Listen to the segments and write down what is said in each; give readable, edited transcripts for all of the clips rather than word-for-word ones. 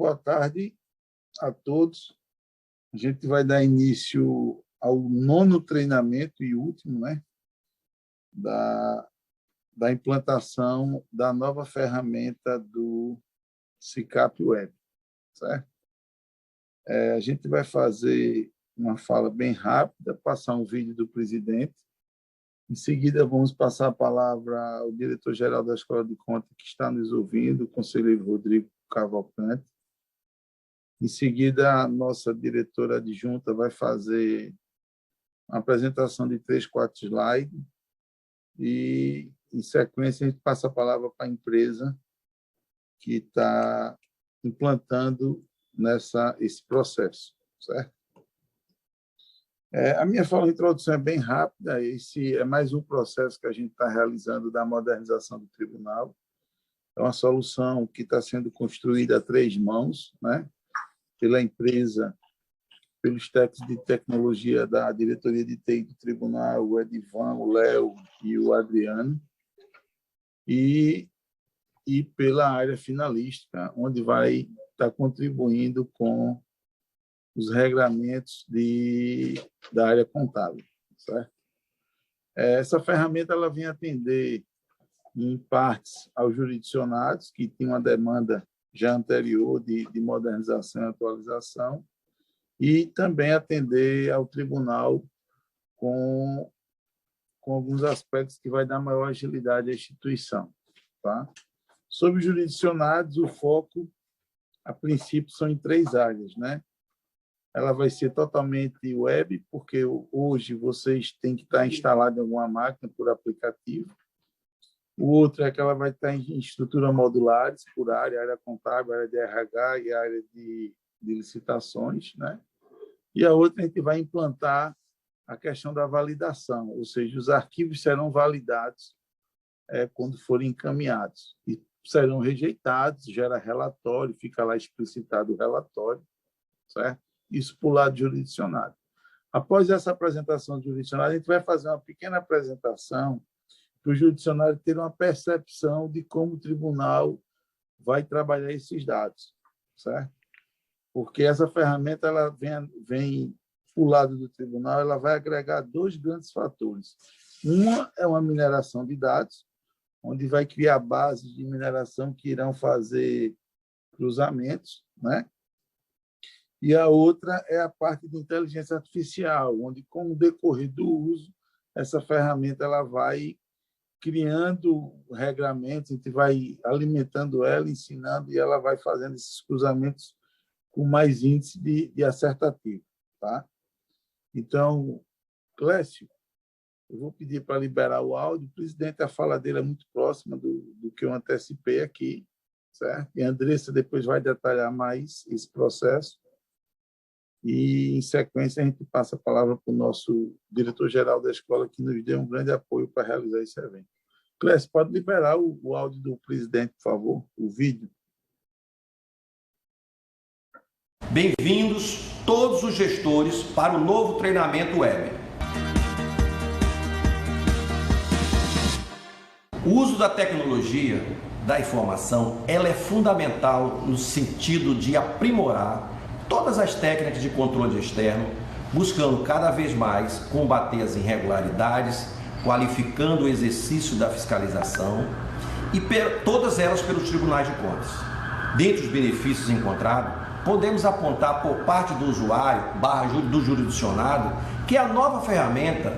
boa tarde a todos. A gente vai dar início ao 9º treinamento e último, né, da implantação da nova ferramenta do SICAP Web, certo? A gente vai fazer uma fala bem rápida, passar um vídeo do presidente. Em seguida, vamos passar a palavra ao diretor-geral da Escola de Contas, que está nos ouvindo, o conselheiro Rodrigo Cavalcante. Em seguida, a nossa diretora adjunta vai fazer uma apresentação de 3, 4 slides e, em sequência, a gente passa a palavra para a empresa que está implantando esse processo, certo? A minha fala de introdução é bem rápida. Esse é mais um processo que a gente está realizando da modernização do tribunal. É uma solução que está sendo construída a 3 mãos, né? Pela empresa, pelos técnicos de tecnologia da diretoria de TI do tribunal, o Edivan, o Léo e o Adriano, e pela área finalística, onde vai estar contribuindo com os regramentos da área contábil, certo? Essa ferramenta ela vem atender, em partes, aos jurisdicionados, que tinham uma demanda já anterior de modernização e atualização, e também atender ao tribunal com alguns aspectos que vai dar maior agilidade à instituição, tá? Sobre os jurisdicionados, o foco, a princípio, são em 3 áreas, né? Ela vai ser totalmente web, porque hoje vocês têm que estar instalado em alguma máquina por aplicativo. O outro é que ela vai estar em estrutura modulares, por área contábil, área de RH e área de licitações, né? E a outra, a gente vai implantar a questão da validação, ou seja, os arquivos serão validados quando forem encaminhados e serão rejeitados, gera relatório, fica lá explicitado o relatório, certo? Isso por lado jurisdicionado. Após essa apresentação jurisdicionada, a gente vai fazer uma pequena apresentação para o judiciário ter uma percepção de como o tribunal vai trabalhar esses dados, certo? Porque essa ferramenta ela vem para o lado do tribunal, ela vai agregar 2 grandes fatores. Uma é uma mineração de dados, onde vai criar bases de mineração que irão fazer cruzamentos, né? E a outra é a parte de inteligência artificial, onde, com o decorrer do uso, essa ferramenta ela vai criando regramentos, a gente vai alimentando ela, ensinando, e ela vai fazendo esses cruzamentos com mais índice de acertativo, tá? Então, Clécio, eu vou pedir para liberar o áudio. O presidente, a fala dele é muito próxima do que eu antecipei aqui, certo? E a Andressa depois vai detalhar mais esse processo. E, em sequência, a gente passa a palavra para o nosso diretor-geral da escola, que nos deu um grande apoio para realizar esse evento. Clécio, pode liberar o áudio do presidente, por favor, o vídeo. Bem-vindos todos os gestores para o novo treinamento web. O uso da tecnologia da informação, ela é fundamental no sentido de aprimorar todas as técnicas de controle externo, buscando cada vez mais combater as irregularidades, qualificando o exercício da fiscalização e todas elas pelos tribunais de contas. Dentre os benefícios encontrados, podemos apontar por parte do usuário, do jurisdicionado, que a nova ferramenta,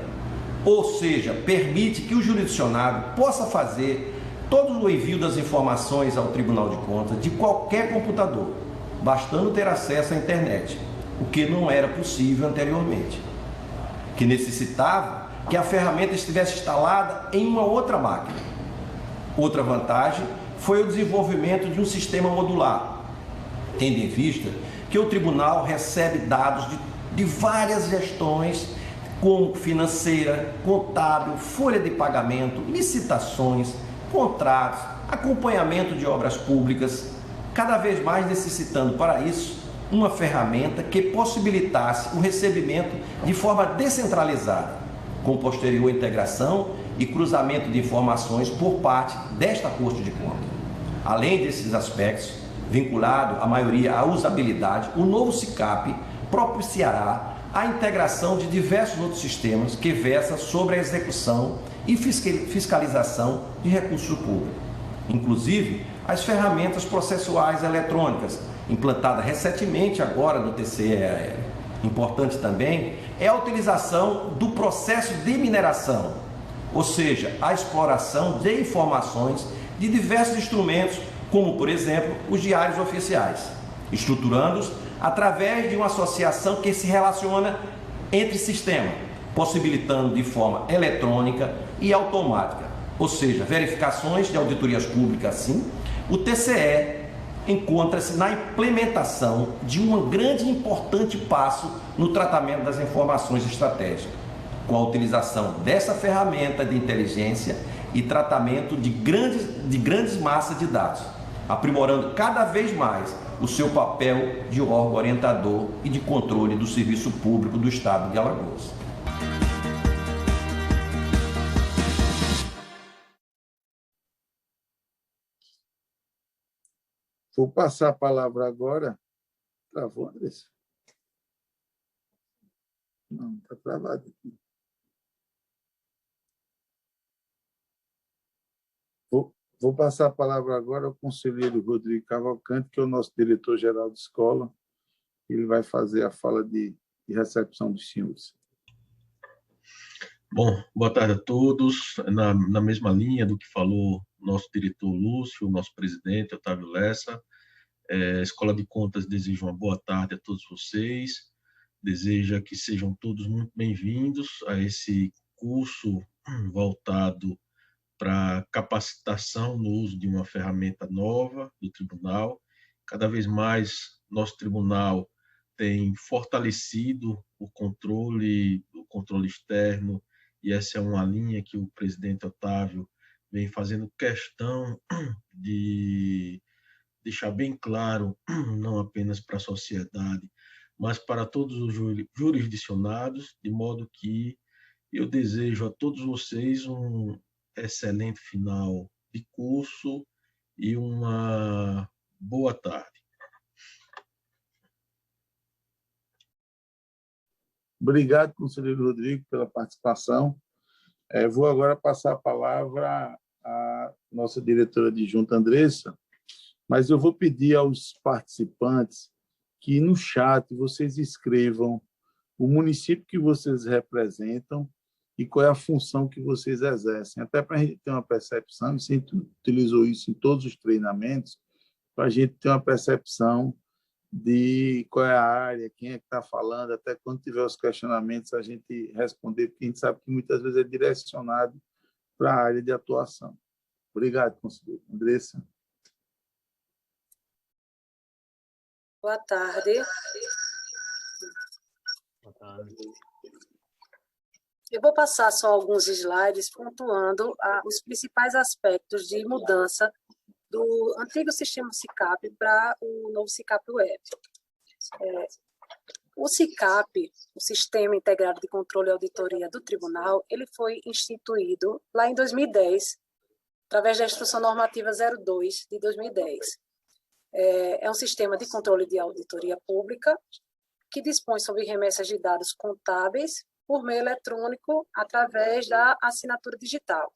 ou seja, permite que o jurisdicionado possa fazer todo o envio das informações ao Tribunal de Contas de qualquer computador, bastando ter acesso à internet, o que não era possível anteriormente, que necessitava que a ferramenta estivesse instalada em uma outra máquina. Outra vantagem foi o desenvolvimento de um sistema modular, tendo em vista que o tribunal recebe dados de várias gestões, como financeira, contábil, folha de pagamento, licitações, contratos, acompanhamento de obras públicas, cada vez mais necessitando para isso uma ferramenta que possibilitasse o recebimento de forma descentralizada, com posterior integração e cruzamento de informações por parte desta Corte de Contas. Além desses aspectos, vinculado, a maioria, à usabilidade, o novo SICAP propiciará a integração de diversos outros sistemas que versam sobre a execução e fiscalização de recursos públicos, inclusive as ferramentas processuais eletrônicas, implantada recentemente agora no TCE. Importante também é a utilização do processo de mineração, ou seja, a exploração de informações de diversos instrumentos, como, por exemplo, os diários oficiais, estruturando-os através de uma associação que se relaciona entre sistemas, possibilitando de forma eletrônica e automática, ou seja, verificações de auditorias públicas, sim. O TCE encontra-se na implementação de um grande e importante passo no tratamento das informações estratégicas, com a utilização dessa ferramenta de inteligência e tratamento de grandes massas de dados, aprimorando cada vez mais o seu papel de órgão orientador e de controle do serviço público do Estado de Alagoas. Vou passar a palavra agora. Travou, Andressa? Não, está travado aqui. Vou passar a palavra agora ao conselheiro Rodrigo Cavalcante, que é o nosso diretor-geral de escola. Ele vai fazer a fala de recepção dos senhores. Bom, boa tarde a todos. Na mesma linha do que falou nosso diretor Lúcio, nosso presidente Otávio Lessa, a Escola de Contas deseja uma boa tarde a todos vocês, deseja que sejam todos muito bem-vindos a esse curso voltado para capacitação no uso de uma ferramenta nova do tribunal. Cada vez mais nosso tribunal tem fortalecido o controle externo, e essa é uma linha que o presidente Otávio vem fazendo questão de deixar bem claro, não apenas para a sociedade, mas para todos os jurisdicionados, de modo que eu desejo a todos vocês um excelente final de curso e uma boa tarde. Obrigado, conselheiro Rodrigo, pela participação. Vou agora passar a palavra à nossa diretora adjunta, Andressa, mas eu vou pedir aos participantes que no chat vocês escrevam o município que vocês representam e qual é a função que vocês exercem, até para a gente ter uma percepção, e você utilizou isso em todos os treinamentos, para a gente ter uma percepção de qual é a área, quem é que está falando, até quando tiver os questionamentos a gente responder, porque a gente sabe que muitas vezes é direcionado para a área de atuação. Obrigado, conselheiro. Andressa. Boa tarde. Boa tarde. Eu vou passar só alguns slides pontuando os principais aspectos de mudança do antigo sistema SICAP para o novo SICAP Web. O SICAP, o Sistema Integrado de Controle e Auditoria do Tribunal, ele foi instituído lá em 2010, através da Instrução Normativa 02 de 2010. É um sistema de controle de auditoria pública que dispõe sobre remessas de dados contábeis por meio eletrônico através da assinatura digital.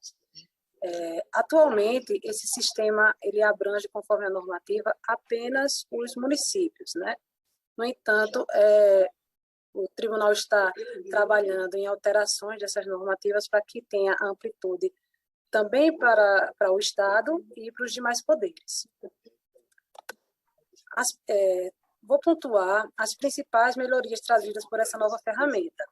Atualmente, esse sistema ele abrange, conforme a normativa, apenas os municípios, né? No entanto, o tribunal está trabalhando em alterações dessas normativas para que tenha amplitude também para o Estado e para os demais poderes. Vou pontuar as principais melhorias trazidas por essa nova ferramenta.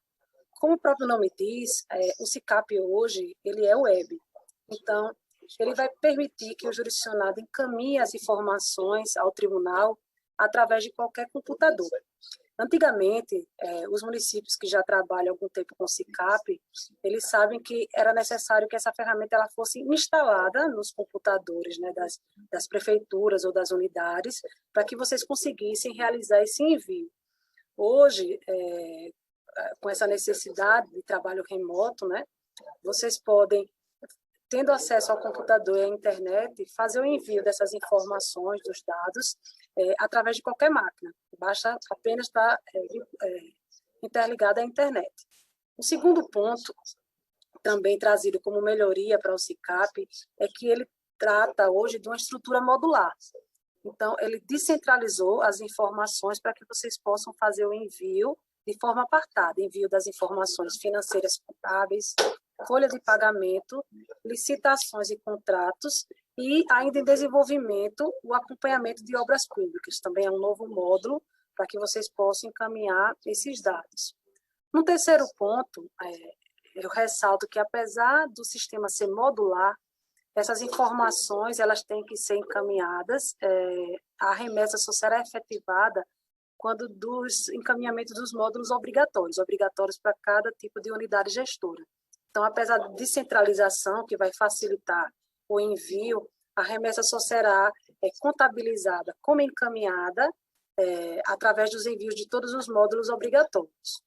Como o próprio nome diz, o SICAP hoje ele é web. Então, ele vai permitir que o jurisdicionado encaminhe as informações ao tribunal através de qualquer computador. Antigamente, os municípios que já trabalham há algum tempo com o SICAP, eles sabem que era necessário que essa ferramenta ela fosse instalada nos computadores, né, das prefeituras ou das unidades, para que vocês conseguissem realizar esse envio. Hoje, com essa necessidade de trabalho remoto, né, vocês podem, tendo acesso ao computador e à internet, fazer o envio dessas informações, dos dados, através de qualquer máquina. Basta apenas estar interligada à internet. O segundo ponto, também trazido como melhoria para o SICAP, é que ele trata hoje de uma estrutura modular. Então, ele descentralizou as informações para que vocês possam fazer o envio de forma apartada, envio das informações financeiras contábeis, folha de pagamento, licitações e contratos, e ainda em desenvolvimento o acompanhamento de obras públicas. Também é um novo módulo para que vocês possam encaminhar esses dados. No terceiro ponto, eu ressalto que, apesar do sistema ser modular, essas informações elas têm que ser encaminhadas, a remessa só será efetivada quando dos encaminhamentos dos módulos obrigatórios para cada tipo de unidade gestora. Então, apesar da descentralização, que vai facilitar o envio, a remessa só será contabilizada como encaminhada através dos envios de todos os módulos obrigatórios.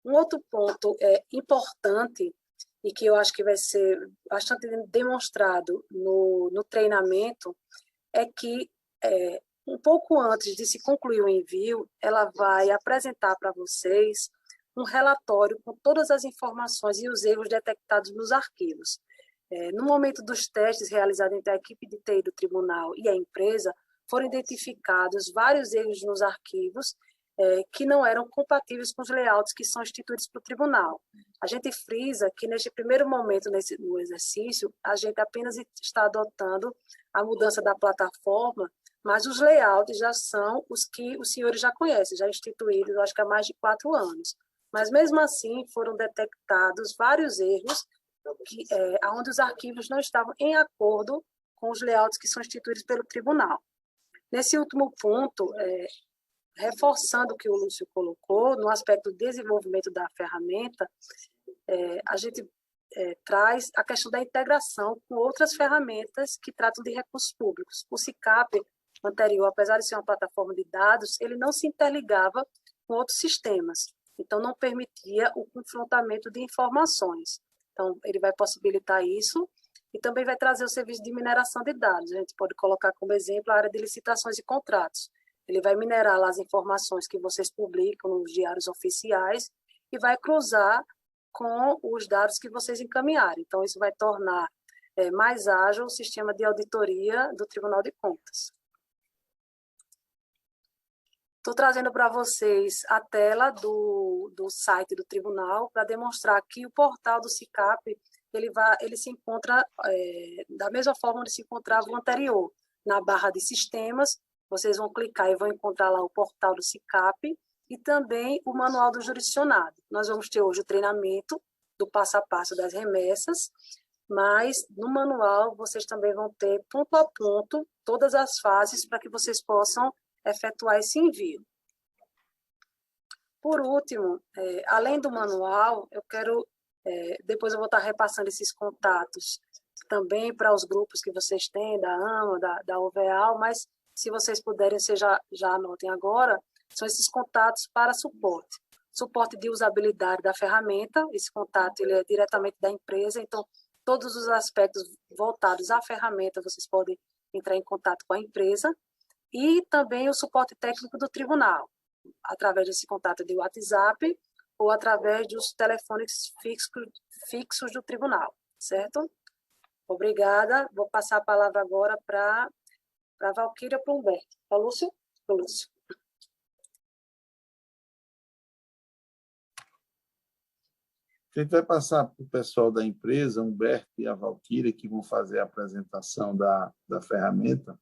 Um outro ponto importante e que eu acho que vai ser bastante demonstrado no treinamento é que, um pouco antes de se concluir o envio, ela vai apresentar para vocês um relatório com todas as informações e os erros detectados nos arquivos. No momento dos testes realizados entre a equipe de TI do tribunal e a empresa, foram identificados vários erros nos arquivos que não eram compatíveis com os layouts que são instituídos para o tribunal. A gente frisa que, neste primeiro momento no exercício, a gente apenas está adotando a mudança da plataforma, mas os layouts já são os que os senhores já conhecem, já instituídos, acho que há mais de 4 anos. Mas, mesmo assim, foram detectados vários erros onde os arquivos não estavam em acordo com os layouts que são instituídos pelo tribunal. Nesse último ponto, reforçando o que o Lúcio colocou, no aspecto do desenvolvimento da ferramenta, a gente traz a questão da integração com outras ferramentas que tratam de recursos públicos. O SICAP anterior, apesar de ser uma plataforma de dados, ele não se interligava com outros sistemas, então não permitia o confrontamento de informações. Então, ele vai possibilitar isso e também vai trazer o serviço de mineração de dados. A gente pode colocar como exemplo a área de licitações e contratos. Ele vai minerar lá as informações que vocês publicam nos diários oficiais e vai cruzar com os dados que vocês encaminharem. Então, isso vai tornar mais ágil o sistema de auditoria do Tribunal de Contas. Estou trazendo para vocês a tela do site do tribunal para demonstrar que o portal do SICAP ele se encontra da mesma forma onde se encontrava o anterior, na barra de sistemas. Vocês vão clicar e vão encontrar lá o portal do SICAP e também o manual do jurisdicionado. Nós vamos ter hoje o treinamento do passo a passo das remessas, mas no manual vocês também vão ter ponto a ponto todas as fases para que vocês possam efetuar esse envio. Por último, além do manual, eu quero, depois eu vou estar repassando esses contatos também para os grupos que vocês têm, da AMA, da OVEAL, mas se vocês puderem, vocês já anotem agora, são esses contatos para suporte. Suporte de usabilidade da ferramenta, esse contato ele é diretamente da empresa, então todos os aspectos voltados à ferramenta, vocês podem entrar em contato com a empresa, e também o suporte técnico do tribunal, através desse contato de WhatsApp ou através dos telefones fixos do tribunal, certo? Obrigada. Vou passar a palavra agora para a Valquíria, para o Humberto. Para o Lúcio? Para o Lúcio. A gente vai passar para o pessoal da empresa, Humberto e a Valquíria, que vão fazer a apresentação da ferramenta.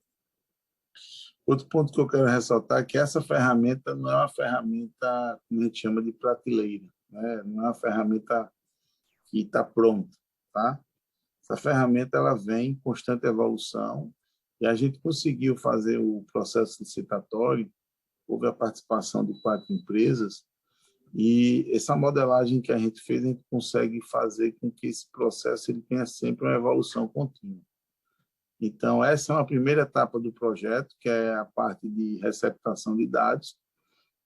Outro ponto que eu quero ressaltar é que essa ferramenta não é uma ferramenta, como a gente chama de prateleira, né? Não é uma ferramenta que está pronta, tá? Essa ferramenta ela vem em constante evolução e a gente conseguiu fazer o processo licitatório, houve a participação de 4 empresas e essa modelagem que a gente fez, a gente consegue fazer com que esse processo ele tenha sempre uma evolução contínua. Então, essa é uma primeira etapa do projeto, que é a parte de receptação de dados,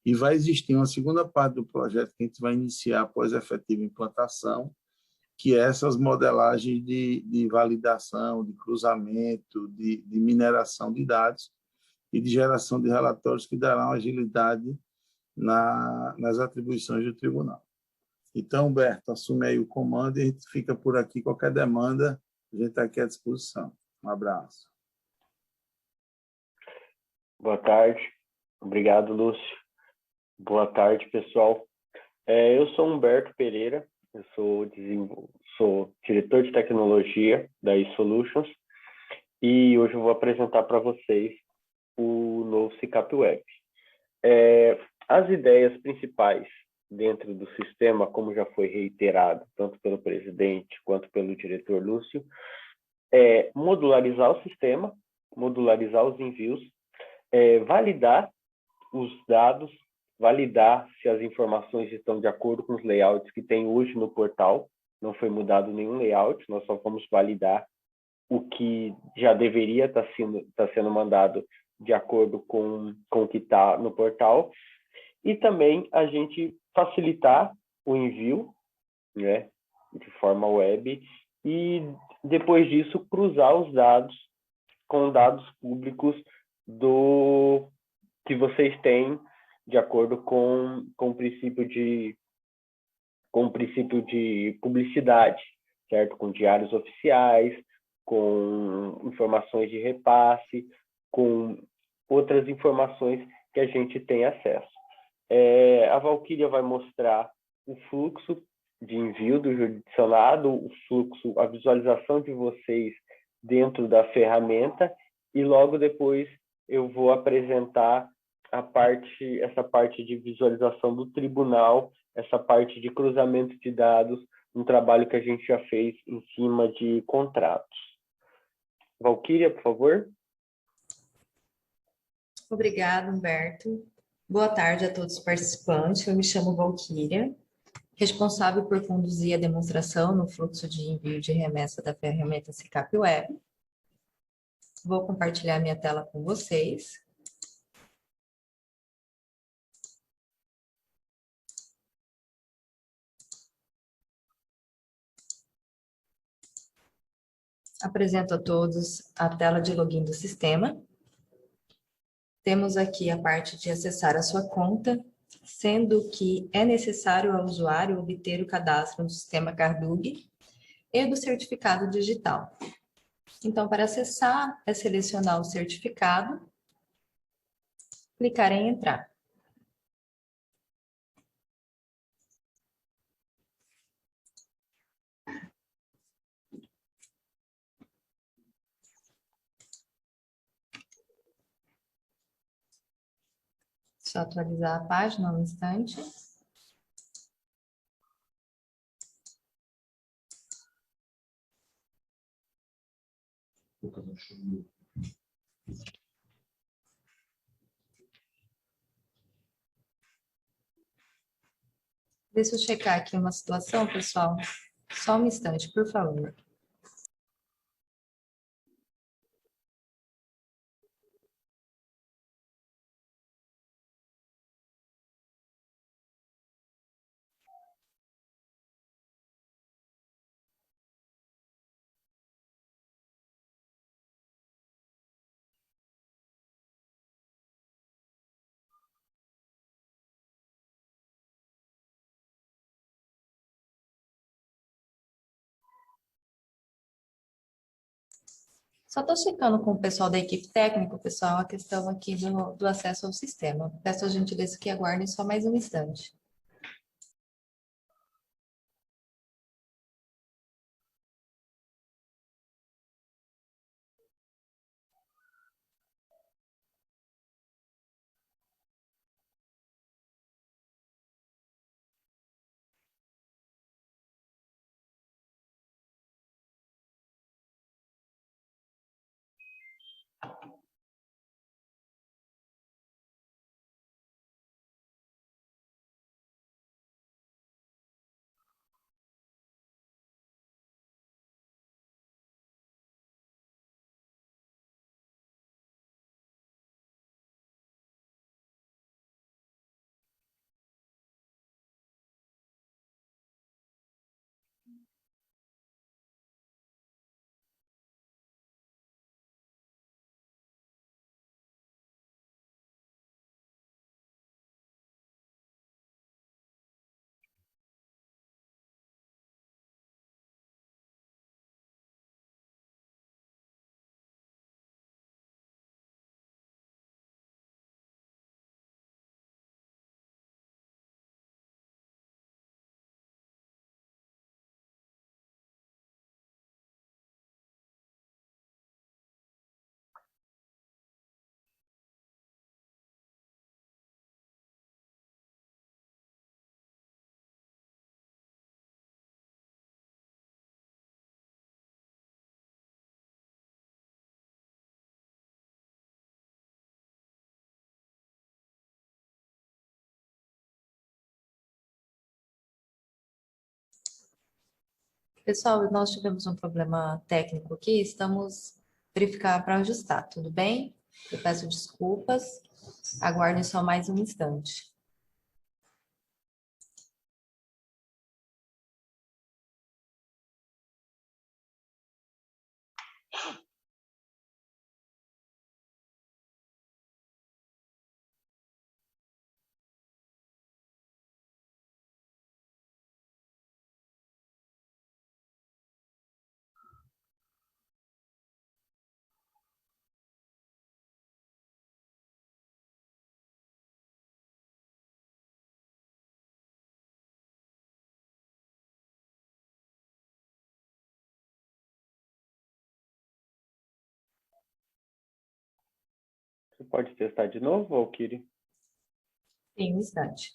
e vai existir uma segunda parte do projeto que a gente vai iniciar após a efetiva implantação, que é essas modelagens de validação, de cruzamento, de mineração de dados e de geração de relatórios que darão agilidade nas atribuições do tribunal. Então, Humberto, assume aí o comando e a gente fica por aqui. Qualquer demanda, a gente está aqui à disposição. Um abraço. Boa tarde. Obrigado, Lúcio. Boa tarde, pessoal. Eu sou Humberto Pereira, eu sou diretor de tecnologia da eSolutions e hoje eu vou apresentar para vocês o novo SICAP Web. As ideias principais dentro do sistema, como já foi reiterado, tanto pelo presidente quanto pelo diretor Lúcio, é modularizar o sistema, modularizar os envios, validar os dados, validar se as informações estão de acordo com os layouts que tem hoje no portal. Não foi mudado nenhum layout, nós só vamos validar o que já deveria estar sendo mandado de acordo com o que está no portal. E também a gente facilitar o envio, né, de forma web, e depois disso cruzar os dados com dados públicos que vocês têm de acordo com o princípio de publicidade, certo? Com diários oficiais, com informações de repasse, com outras informações que a gente tem acesso. A Valquíria vai mostrar o fluxo de envio do jurisdicionado, o fluxo, a visualização de vocês dentro da ferramenta, e logo depois eu vou apresentar essa parte de visualização do tribunal, essa parte de cruzamento de dados, um trabalho que a gente já fez em cima de contratos. Valquíria, por favor. Obrigada, Humberto. Boa tarde a todos os participantes. Eu me chamo Valquíria, responsável por conduzir a demonstração no fluxo de envio de remessa da ferramenta SICAP Web. Vou compartilhar minha tela com vocês. Apresento a todos a tela de login do sistema. Temos aqui a parte de acessar a sua conta, sendo que é necessário ao usuário obter o cadastro no sistema Cardug e do certificado digital. Então, para acessar, é selecionar o certificado, clicar em entrar. Só atualizar a página um instante. Deixa eu checar aqui uma situação, pessoal. Só um instante, por favor. Só estou checando com o pessoal da equipe técnica, pessoal, a questão aqui do acesso ao sistema. Peço a gentileza que aguardem só mais um instante. Pessoal, nós tivemos um problema técnico aqui, estamos verificar para ajustar, tudo bem? Eu peço desculpas, aguardem só mais um instante. Você pode testar de novo, Valkyrie? Em um instante.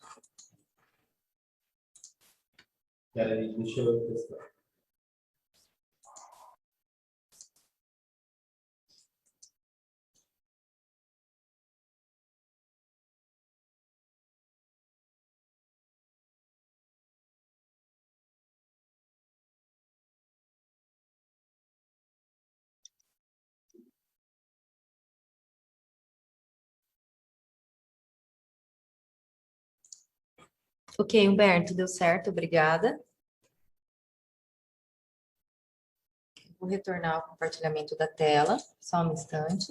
Peraí, deixa eu testar. Ok, Humberto, deu certo, obrigada. Vou retornar ao compartilhamento da tela, só um instante.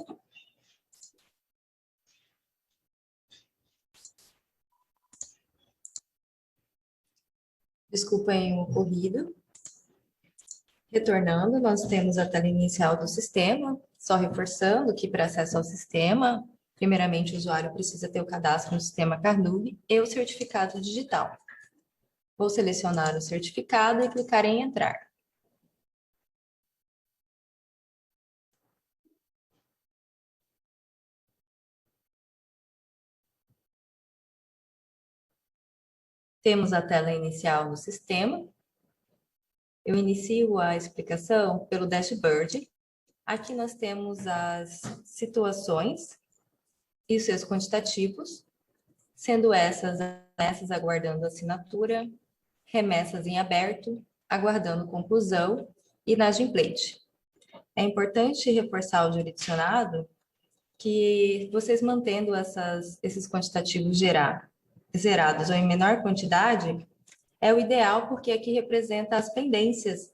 Desculpem o ocorrido. Retornando, nós temos a tela inicial do sistema, só reforçando que para acesso ao sistema, primeiramente o usuário precisa ter o cadastro no sistema Carnub e o certificado digital. Vou selecionar o certificado e clicar em entrar. Temos a tela inicial no sistema. Eu inicio a explicação pelo dashboard. Aqui nós temos as situações e seus quantitativos, sendo essas aguardando assinatura, remessas em aberto, aguardando conclusão e inadimplente. É importante reforçar o jurisdicionado que vocês mantendo esses quantitativos zerados ou em menor quantidade, é o ideal porque aqui representa as pendências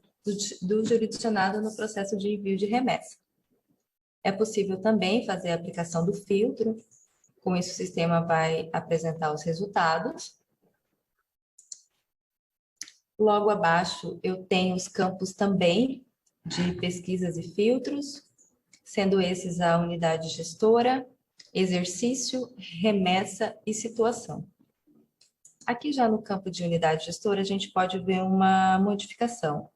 do jurisdicionado no processo de envio de remessa. É possível também fazer a aplicação do filtro, com isso o sistema vai apresentar os resultados. Logo abaixo eu tenho os campos também de pesquisas e filtros, sendo esses a unidade gestora, exercício, remessa e situação. Aqui já no campo de unidade gestora, a gente pode ver uma modificação.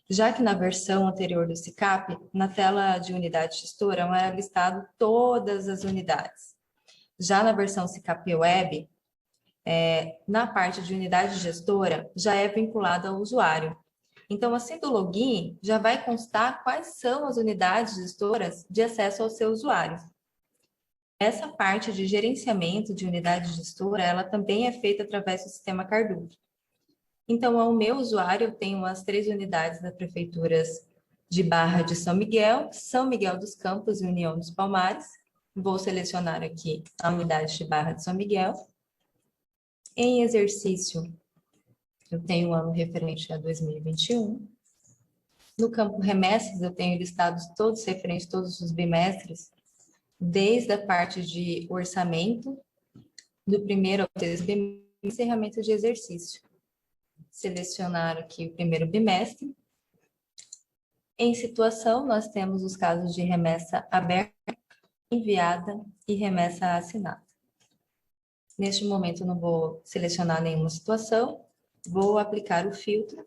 Já que na versão anterior do SICAP, na tela de unidade gestora, era listado todas as unidades. Já na versão SICAP Web, na parte de unidade gestora, já é vinculado ao usuário. Então, assim do login, já vai constar quais são as unidades gestoras de acesso ao seu usuário. Essa parte de gerenciamento de unidade gestora, ela também é feita através do sistema Carnub. Então, ao meu usuário, eu tenho as 3 unidades das prefeituras de Barra de São Miguel dos Campos e União dos Palmares. Vou selecionar aqui a unidade de Barra de São Miguel. Em exercício, eu tenho o ano referente a 2021. No campo remessas, eu tenho listados todos referentes, todos os bimestres, desde a parte de orçamento, do primeiro ao terceiro bimestre, encerramento de exercício. Selecionar aqui o primeiro bimestre. Em situação, nós temos os casos de remessa aberta, enviada e remessa assinada. Neste momento, eu não vou selecionar nenhuma situação, vou aplicar o filtro.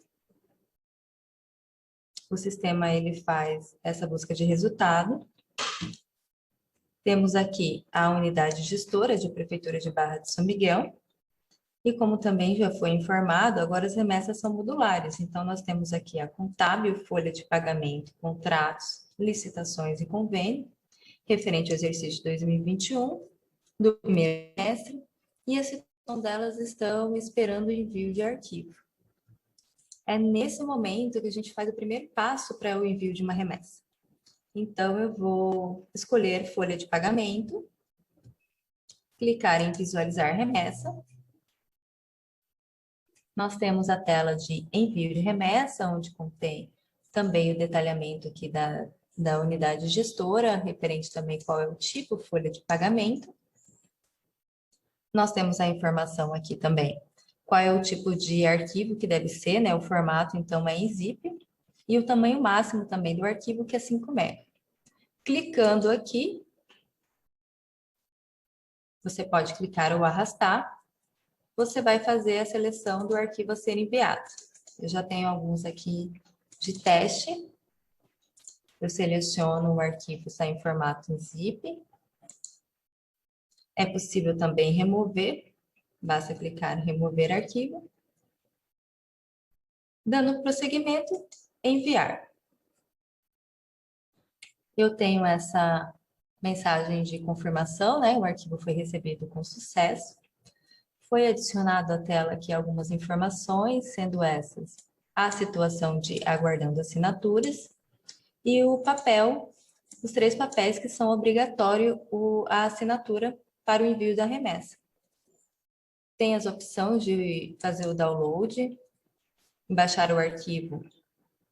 O sistema ele faz essa busca de resultado. Temos aqui a unidade gestora de Prefeitura de Barra de São Miguel. E como também já foi informado, agora as remessas são modulares. Então, nós temos aqui a contábil, folha de pagamento, contratos, licitações e convênio, referente ao exercício 2021, do primeiro semestre, e a situação delas estão esperando o envio de arquivo. é nesse momento que a gente faz o primeiro passo para o envio de uma remessa. Então, eu vou escolher folha de pagamento, clicar em visualizar remessa. Nós temos a tela de envio de remessa, onde contém também o detalhamento aqui da unidade gestora, referente também qual é o tipo, folha de pagamento. Nós temos a informação aqui também, qual é o tipo de arquivo que deve ser, né? O formato, então, é em zip, e o tamanho máximo também do arquivo, que é 5 MB. Clicando aqui, você pode clicar ou arrastar, você vai fazer a seleção do arquivo a ser enviado. Eu já tenho alguns aqui de teste. Eu seleciono o arquivo, está em formato em zip. É possível também remover, basta clicar em remover arquivo. Dando prosseguimento, enviar. Eu tenho essa mensagem de confirmação, né? O arquivo foi recebido com sucesso. Foi adicionado à tela aqui algumas informações, sendo essas a situação de aguardando assinaturas e o papel, os 3 papéis que são obrigatórios a assinatura para o envio da remessa. Tem as opções de fazer o download, baixar o arquivo,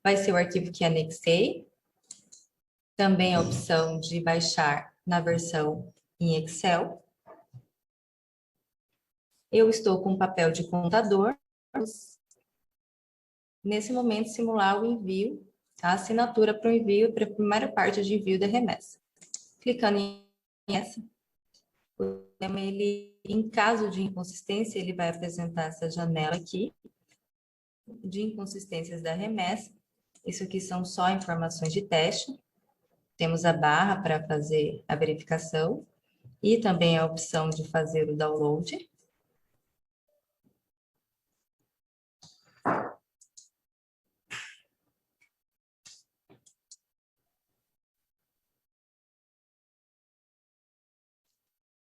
vai ser o arquivo que anexei. Também a opção de baixar na versão em Excel. Eu estou com papel de contador. Nesse momento, simular o envio, a assinatura para o envio, para a primeira parte de envio da remessa. Clicando em essa, ele, em caso de inconsistência, ele vai apresentar essa janela aqui, de inconsistências da remessa. Isso aqui são só informações de teste. Temos a barra para fazer a verificação e também a opção de fazer o download.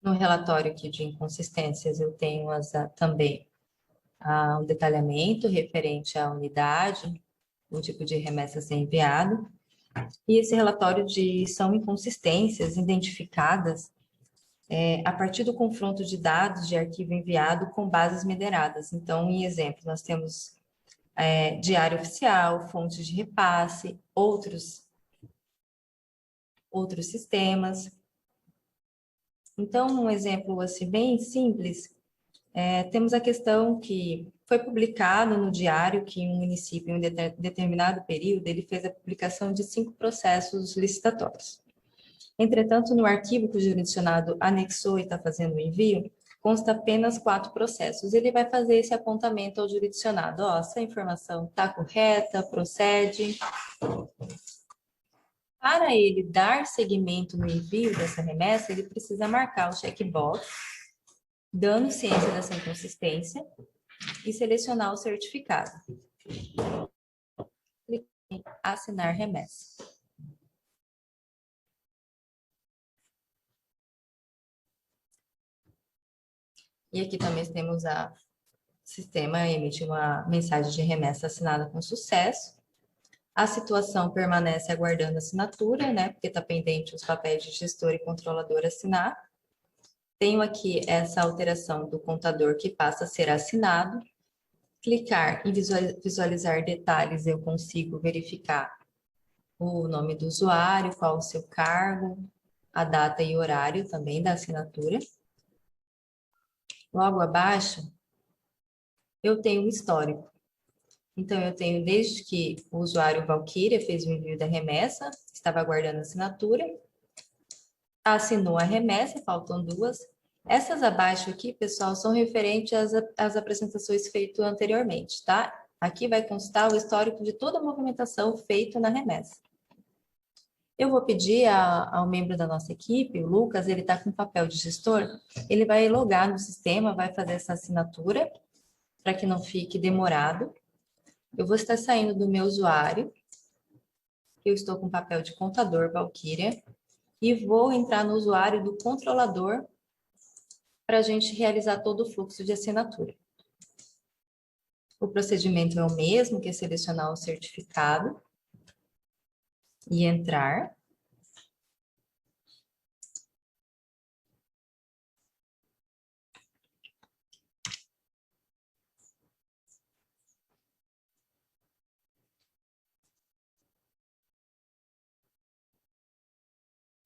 No relatório aqui de inconsistências, eu tenho também um detalhamento referente à unidade, o tipo de remessa a ser enviado. E esse relatório são inconsistências identificadas a partir do confronto de dados de arquivo enviado com bases mineradas. Então, em exemplo, nós temos diário oficial, fontes de repasse, outros sistemas. Então, um exemplo assim, bem simples, temos a questão que foi publicado no diário que um município, em um determinado período, ele fez a publicação de 5 processos licitatórios. Entretanto, no arquivo que o jurisdicionado anexou e está fazendo o envio, consta apenas 4 processos. Ele vai fazer esse apontamento ao jurisdicionado. Ó, essa informação está correta, procede. Para ele dar seguimento no envio dessa remessa, ele precisa marcar o checkbox, dando ciência dessa inconsistência e selecionar o certificado. Clique em assinar remessa. E aqui também temos o sistema emite uma mensagem de remessa assinada com sucesso. A situação permanece aguardando assinatura, né? Porque está pendente os papéis de gestor e controlador assinar. Tenho aqui essa alteração do contador que passa a ser assinado. Clicar em visualizar detalhes, eu consigo verificar o nome do usuário, qual o seu cargo, a data e horário também da assinatura. Logo abaixo, eu tenho o histórico. Então, eu tenho desde que o usuário Valkyria fez o envio da remessa, estava aguardando a assinatura, assinou a remessa, faltam 2. Essas abaixo aqui, pessoal, são referentes às apresentações feitas anteriormente, tá? Aqui vai constar o histórico de toda a movimentação feita na remessa. Eu vou pedir ao membro da nossa equipe, o Lucas, ele está com papel de gestor, ele vai logar no sistema, vai fazer essa assinatura, para que não fique demorado. Eu vou estar saindo do meu usuário, eu estou com papel de contador Valkyria, e vou entrar no usuário do controlador para a gente realizar todo o fluxo de assinatura. O procedimento é o mesmo, que é selecionar o certificado e entrar.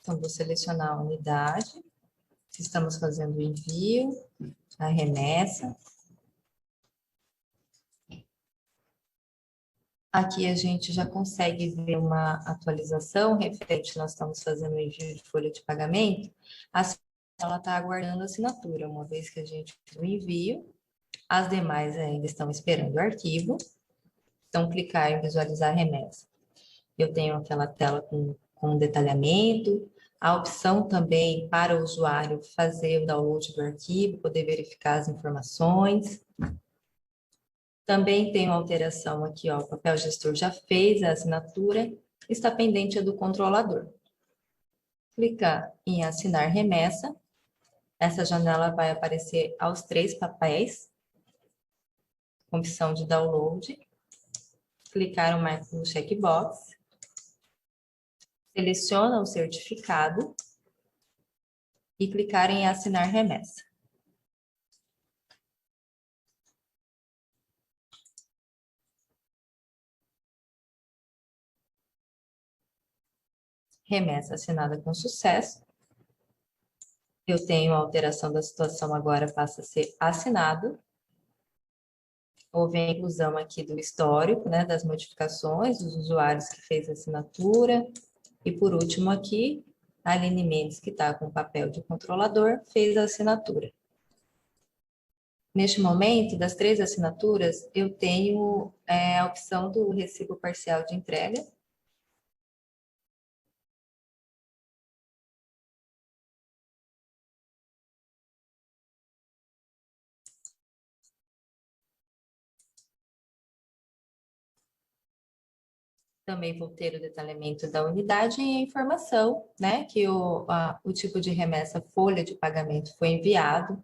Então, vou selecionar a unidade. Estamos fazendo o envio, a remessa. Aqui a gente já consegue ver uma atualização referente, nós estamos fazendo o envio de folha de pagamento. Ela está aguardando a assinatura, uma vez que a gente fez o envio. As demais ainda estão esperando o arquivo. Então, clicar em visualizar a remessa. Eu tenho aquela tela com detalhamento, a opção também para o usuário fazer o download do arquivo, poder verificar as informações. Também tem uma alteração aqui, ó, o papel gestor já fez a assinatura, está pendente a do controlador. Clicar em assinar remessa, essa janela vai aparecer aos 3 papéis, com opção de download. Clicar no checkbox, seleciona o certificado e clicar em assinar remessa. Remessa assinada com sucesso. Eu tenho a alteração da situação agora, passa a ser assinado. Houve a inclusão aqui do histórico, né, das modificações dos usuários que fez a assinatura. E por último aqui, a Aline Mendes, que está com o papel de controlador, fez a assinatura. Neste momento, das 3 assinaturas, eu tenho a opção do recibo parcial de entrega. Também vou ter o detalhamento da unidade e a informação, né, que o tipo de remessa, folha de pagamento foi enviado,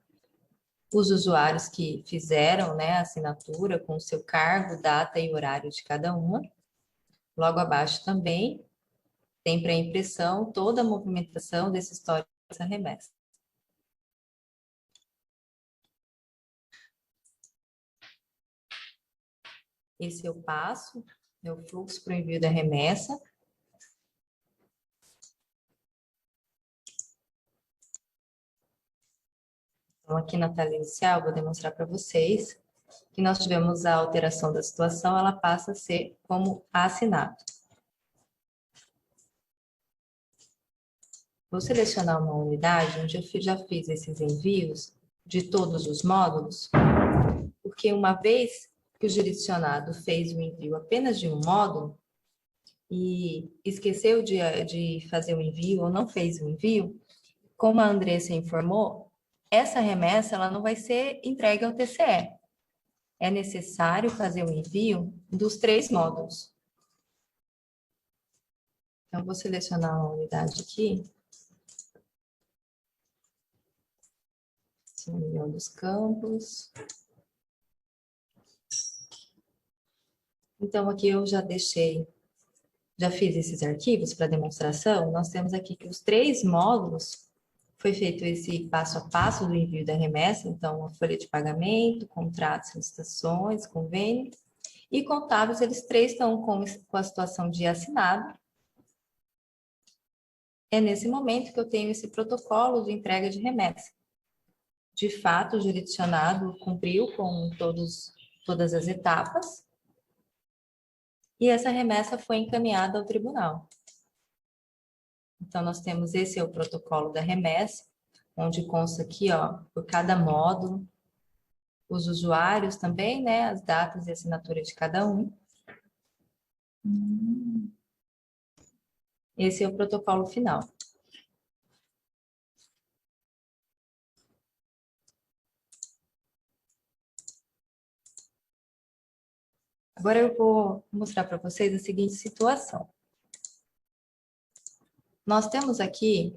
os usuários que fizeram, né, a assinatura com o seu cargo, data e horário de cada uma. Logo abaixo também tem para impressão toda a movimentação desse histórico dessa remessa. Esse eu passo, é o fluxo para o envio da remessa. Então, aqui na tela inicial, vou demonstrar para vocês que nós tivemos a alteração da situação, ela passa a ser como assinado. Vou selecionar uma unidade onde eu já fiz esses envios de todos os módulos, porque uma vez que o jurisdicionado fez o envio apenas de um módulo e esqueceu de fazer o envio ou não fez o envio, como a Andressa informou, essa remessa ela não vai ser entregue ao TCE. É necessário fazer o envio dos 3 módulos. Então, vou selecionar uma unidade aqui. São Miguel dos Campos. Então, aqui eu já fiz esses arquivos para demonstração. Nós temos aqui que os 3 módulos foi feito esse passo a passo do envio da remessa, então a folha de pagamento, contratos, licitações, convênio, e contábeis, eles 3 estão com a situação de assinado. É nesse momento que eu tenho esse protocolo de entrega de remessa. De fato, o jurisdicionado cumpriu com todas as etapas, e essa remessa foi encaminhada ao tribunal. Então, nós temos esse é o protocolo da remessa, onde consta aqui, ó, por cada módulo, os usuários também, né, as datas e assinatura de cada um. Esse é o protocolo final. Agora eu vou mostrar para vocês a seguinte situação. Nós temos aqui,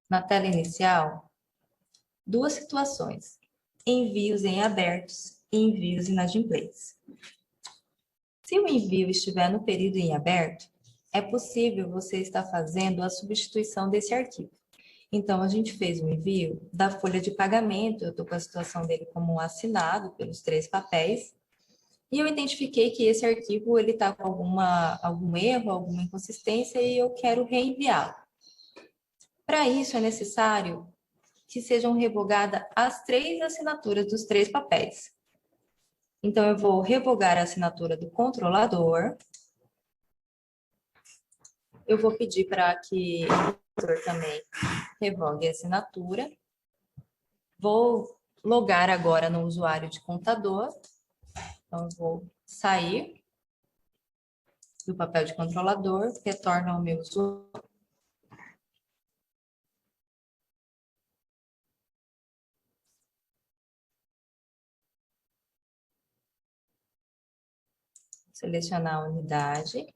na tela inicial, 2 situações. Envios em abertos e envios inadimplentes. Se o envio estiver no período em aberto, é possível você estar fazendo a substituição desse arquivo. Então, a gente fez um envio da folha de pagamento, eu estou com a situação dele como assinado pelos 3 papéis, e eu identifiquei que esse arquivo está com algum erro, alguma inconsistência, e eu quero reenviá-lo. Para isso, é necessário que sejam revogadas as 3 assinaturas dos 3 papéis. Então, eu vou revogar a assinatura do controlador. Eu vou pedir para que o auditor também revogue a assinatura. Vou logar agora no usuário de contador. Então, eu vou sair do papel de controlador, retorno ao meu usuário. Selecionar a unidade.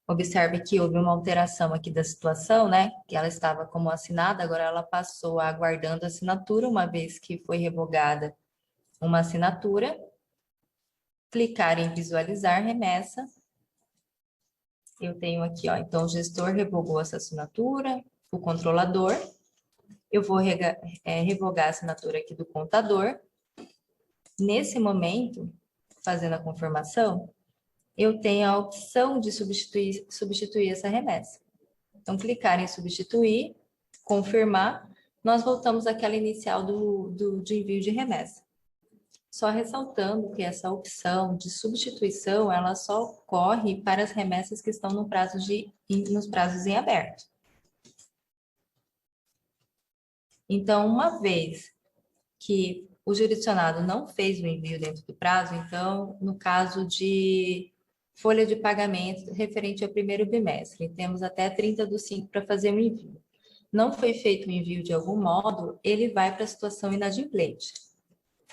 Observe que houve uma alteração aqui da situação, né? Que ela estava como assinada, agora ela passou a aguardando a assinatura, uma vez que foi revogada uma assinatura. Clicar em visualizar remessa. Eu tenho aqui, ó, então o gestor revogou essa assinatura, o controlador. Eu vou revogar a assinatura aqui do contador. Nesse momento, fazendo a confirmação, eu tenho a opção de substituir essa remessa. Então, clicar em substituir, confirmar, nós voltamos àquela inicial de envio de remessa. Só ressaltando que essa opção de substituição, ela só ocorre para as remessas que estão nos prazos em aberto. Então, uma vez que o jurisdicionado não fez o envio dentro do prazo, então, no caso de folha de pagamento referente ao primeiro bimestre, temos até 30/5 para fazer o envio. Não foi feito o envio de algum modo, ele vai para a situação inadimplente,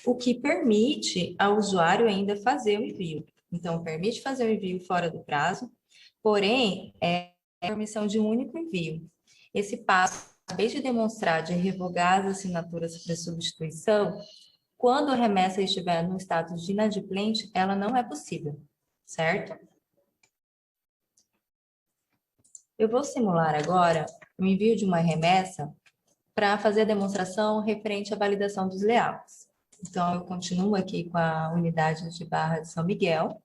o que permite ao usuário ainda fazer o envio. Então, permite fazer o envio fora do prazo, porém, é a permissão de um único envio. Esse passo, acabei de demonstrar, de revogar as assinaturas para substituição, quando a remessa estiver no status de inadimplente, ela não é possível, certo? Eu vou simular agora o envio de uma remessa para fazer a demonstração referente à validação dos layouts. Então, eu continuo aqui com a unidade de Barra de São Miguel.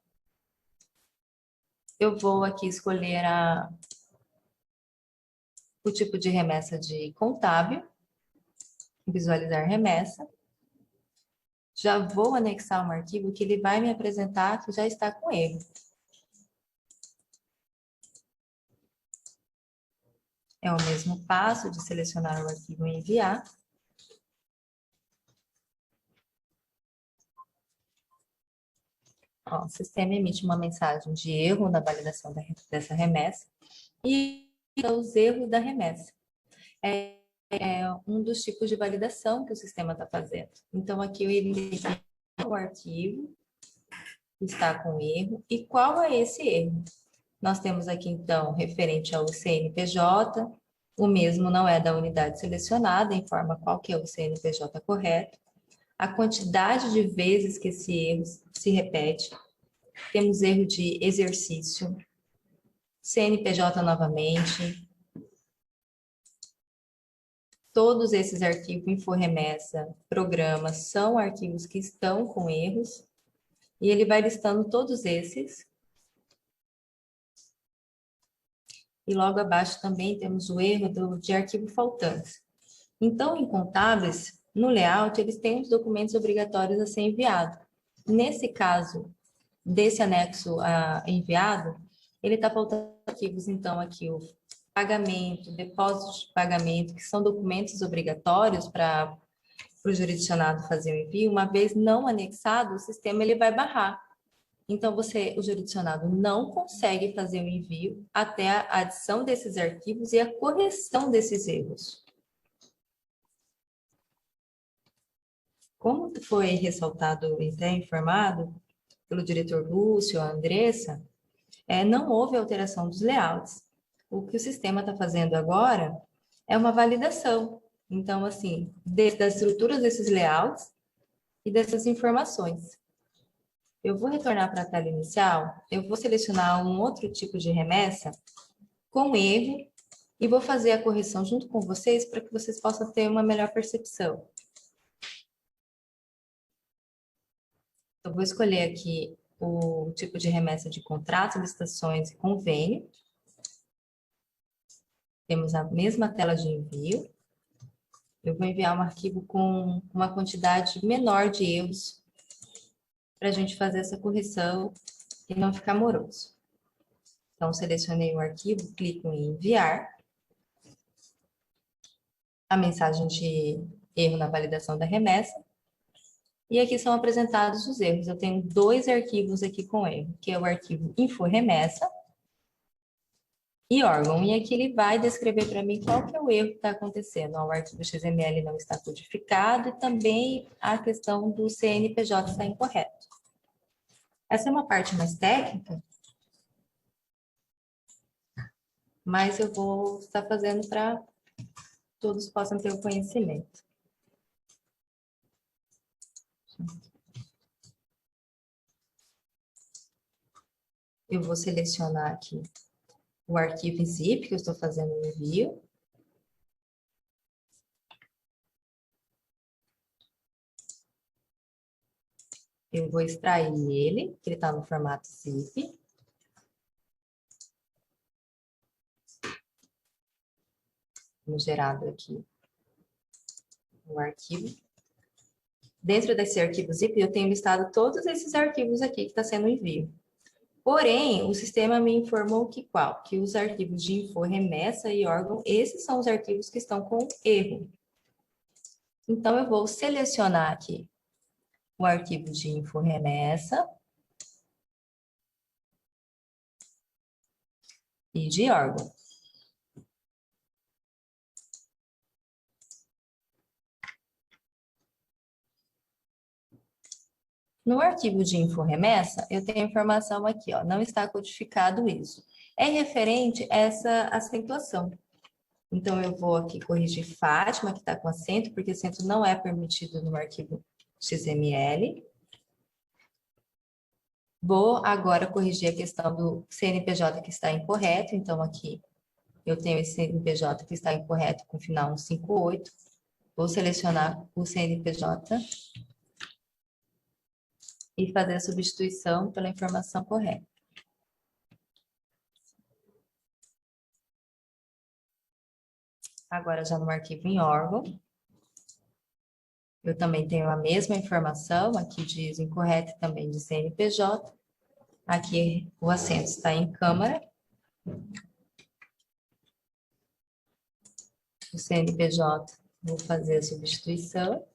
Eu vou aqui escolher o tipo de remessa de contábil, visualizar remessa. Já vou anexar um arquivo que ele vai me apresentar que já está com erro. É o mesmo passo de selecionar o arquivo e enviar. Ó, o sistema emite uma mensagem de erro na validação dessa remessa e os erros da remessa. É um dos tipos de validação que o sistema está fazendo. Então, aqui eu identifico o arquivo que está com erro e qual é esse erro. Nós temos aqui, então, referente ao CNPJ, o mesmo não é da unidade selecionada, informa qual que é o CNPJ correto, a quantidade de vezes que esse erro se repete, temos erro de exercício, CNPJ novamente. Todos esses arquivos, inforremessa, programa, são arquivos que estão com erros, e ele vai listando todos esses. E logo abaixo também temos o erro de arquivo faltantes. Então, em contábeis, no layout, eles têm os documentos obrigatórios a ser enviado. Nesse caso, desse anexo enviado, ele está faltando arquivos, então, aqui o pagamento, depósito de pagamento, que são documentos obrigatórios para o jurisdicionado fazer o envio. Uma vez não anexado, o sistema ele vai barrar. Então, o jurisdicionado não consegue fazer o envio até a adição desses arquivos e a correção desses erros. Como foi ressaltado e até informado pelo diretor Lúcio, a Andressa, não houve alteração dos layouts. O que o sistema está fazendo agora é uma validação. Então, assim, das estruturas desses layouts e dessas informações. Eu vou retornar para a tela inicial, eu vou selecionar um outro tipo de remessa com erro e vou fazer a correção junto com vocês para que vocês possam ter uma melhor percepção. Eu vou escolher aqui o tipo de remessa de contrato, licitações e convênio. Temos a mesma tela de envio. Eu vou enviar um arquivo com uma quantidade menor de erros para a gente fazer essa correção e não ficar moroso. Então, selecionei o arquivo, clico em enviar. A mensagem de erro na validação da remessa. E aqui são apresentados os erros. Eu tenho 2 arquivos aqui com erro, que é o arquivo info-remessa e órgão. E aqui ele vai descrever para mim qual que é o erro que está acontecendo. O arquivo XML não está codificado e também a questão do CNPJ está incorreto. Essa é uma parte mais técnica, mas eu vou estar fazendo para todos possam ter o conhecimento. Eu vou selecionar aqui o arquivo em zip que eu estou fazendo o envio. Eu vou extrair ele, que ele está no formato zip. Temos gerado aqui o arquivo. Dentro desse arquivo zip, eu tenho listado todos esses arquivos aqui que está sendo envio. Porém, o sistema me informou que qual? Que os arquivos de info, remessa e órgão, esses são os arquivos que estão com erro. Então, eu vou selecionar aqui o arquivo de info, remessa e de órgão. No arquivo de info-remessa, eu tenho a informação aqui, ó, não está codificado isso. É referente a essa acentuação. Então, eu vou aqui corrigir Fátima, que está com acento, porque acento não é permitido no arquivo XML. Vou agora corrigir a questão do CNPJ que está incorreto. Então, aqui eu tenho esse CNPJ que está incorreto com final 158. Vou selecionar o CNPJ e fazer a substituição pela informação correta. Agora, já no arquivo em órgão, eu também tenho a mesma informação, aqui diz incorreto também de CNPJ. Aqui o assento está em Câmara. O CNPJ, vou fazer a substituição.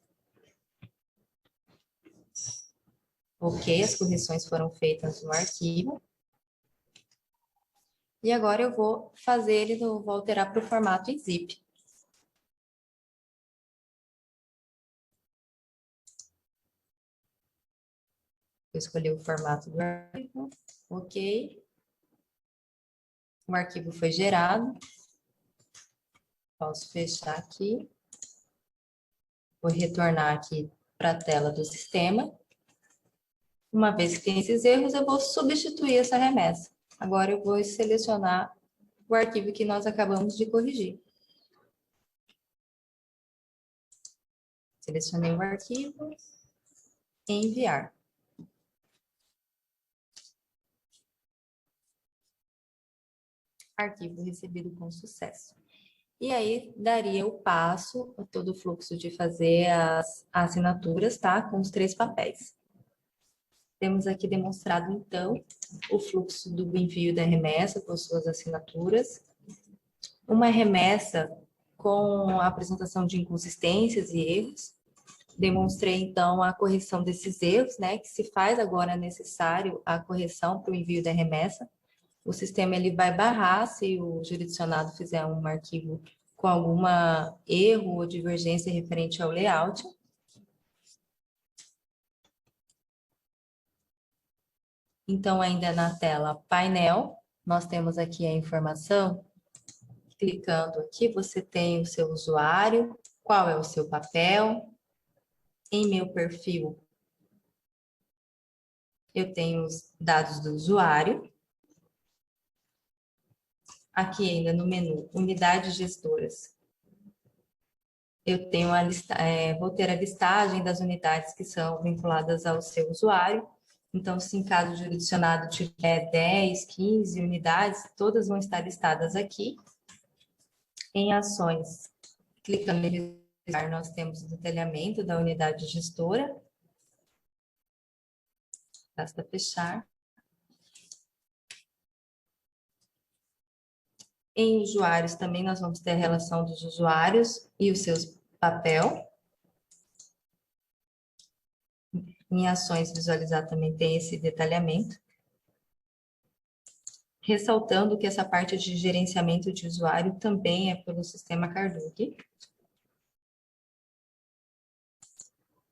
Ok, as correções foram feitas no arquivo. E agora eu vou fazer ele, vou alterar para o formato em zip. Eu escolhi o formato do arquivo, ok. O arquivo foi gerado. Posso fechar aqui. Vou retornar aqui para a tela do sistema. Uma vez que tem esses erros, eu vou substituir essa remessa. Agora eu vou selecionar o arquivo que nós acabamos de corrigir. Selecionei o arquivo e enviar. Arquivo recebido com sucesso. E aí, daria o passo, todo o fluxo de fazer as assinaturas, tá? Com os 3 papéis. Temos aqui demonstrado, então, o fluxo do envio da remessa com suas assinaturas. Uma remessa com a apresentação de inconsistências e erros. Demonstrei, então, a correção desses erros, né? Que se faz agora necessário a correção para o envio da remessa. O sistema ele vai barrar se o jurisdicionado fizer um arquivo com alguma erro ou divergência referente ao layout. Então, ainda na tela painel, nós temos aqui a informação Clicando aqui, você tem o seu usuário, qual é o seu papel. Em meu perfil, eu tenho os dados do usuário. Aqui ainda no menu, unidades gestoras. Eu tenho vou ter a listagem das unidades que são vinculadas ao seu usuário. Então, se em caso jurisdicionado tiver 10, 15 unidades, todas vão estar listadas aqui. Em ações, clicando em listar, nós temos o detalhamento da unidade gestora. Basta fechar. Em usuários também nós vamos ter a relação dos usuários e os seus papel. Em ações visualizar também tem esse detalhamento. Ressaltando que essa parte de gerenciamento de usuário também é pelo sistema Cardug.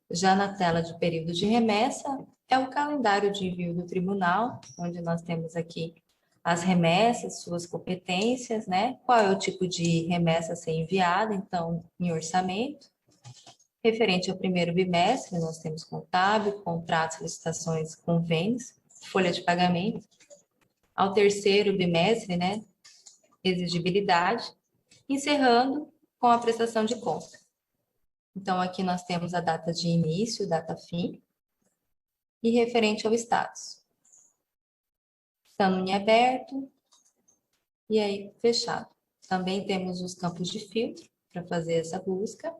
Já na tela de período de remessa, é o calendário de envio do tribunal, onde nós temos aqui as remessas, suas competências, né? Qual é o tipo de remessa a ser enviada, então, em orçamento. Referente ao primeiro bimestre, nós temos contábil, contratos, licitações, convênios, folha de pagamento. Ao terceiro bimestre, né? Exigibilidade. Encerrando com a prestação de conta. Então, aqui nós temos a data de início, data fim. E referente ao status. Estando em aberto e aí fechado. Também temos os campos de filtro para fazer essa busca.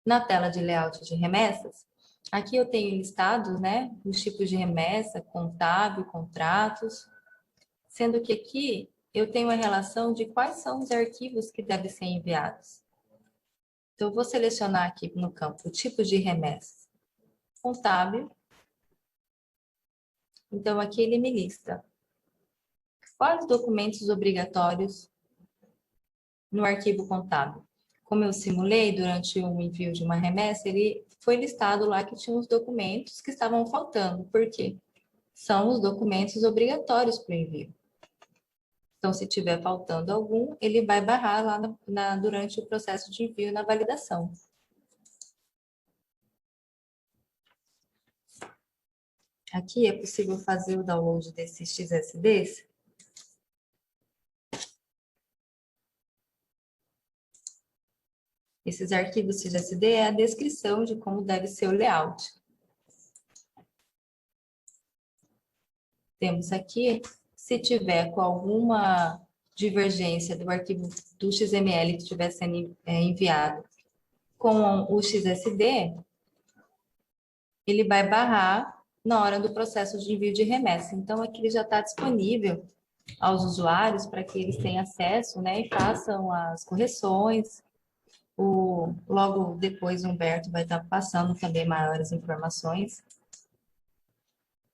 Na tela de layout de remessas, aqui eu tenho listados, né, os tipos de remessa, contábil, contratos, sendo que aqui eu tenho a relação de quais são os arquivos que devem ser enviados. Então, eu vou selecionar aqui no campo o tipo de remessa. Contábil. Então, aqui ele me lista quais documentos obrigatórios no arquivo contábil. Como eu simulei durante o envio de uma remessa, ele foi listado lá que tinha os documentos que estavam faltando. Por quê? São os documentos obrigatórios para o envio. Então, se tiver faltando algum, ele vai barrar lá durante o processo de envio na validação. Aqui é possível fazer o download desses XSDs. Esses arquivos XSD é a descrição de como deve ser o layout. Temos aqui, se tiver com alguma divergência do arquivo do XML que estiver sendo enviado com o XSD, ele vai barrar na hora do processo de envio de remessa. Então, aqui ele já está disponível aos usuários para que eles tenham acesso, né, e façam as correções. Logo depois, o Humberto vai estar passando também maiores informações.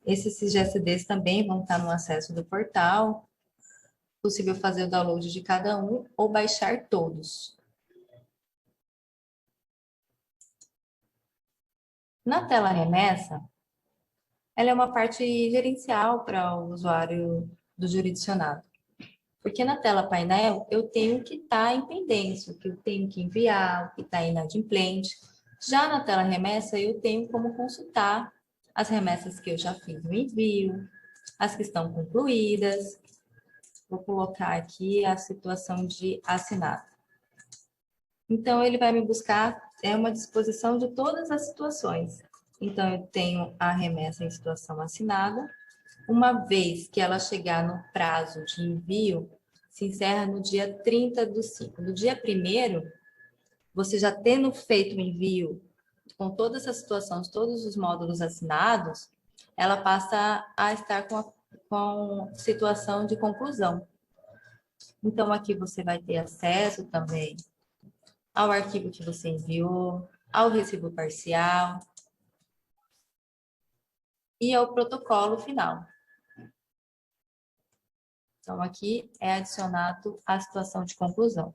Esses CGSDs também vão estar no acesso do portal. Possível fazer o download de cada um ou baixar todos. Na tela remessa, ela é uma parte gerencial para o usuário do jurisdicionado. Porque na tela painel, eu tenho o que está em pendência, o que eu tenho que enviar, o que está inadimplente. Já na tela remessa, eu tenho como consultar as remessas que eu já fiz no envio, as que estão concluídas. Vou colocar aqui a situação de assinado. Então, ele vai me buscar uma disposição de todas as situações. Então, eu tenho a remessa em situação assinada. Uma vez que ela chegar no prazo de envio, se encerra no dia 30/5. No dia 1º, você já tendo feito o envio com todas as situações, todos os módulos assinados, ela passa a estar com situação de conclusão. Então, aqui você vai ter acesso também ao arquivo que você enviou, ao recibo parcial e ao protocolo final. Então, aqui é adicionado a situação de conclusão.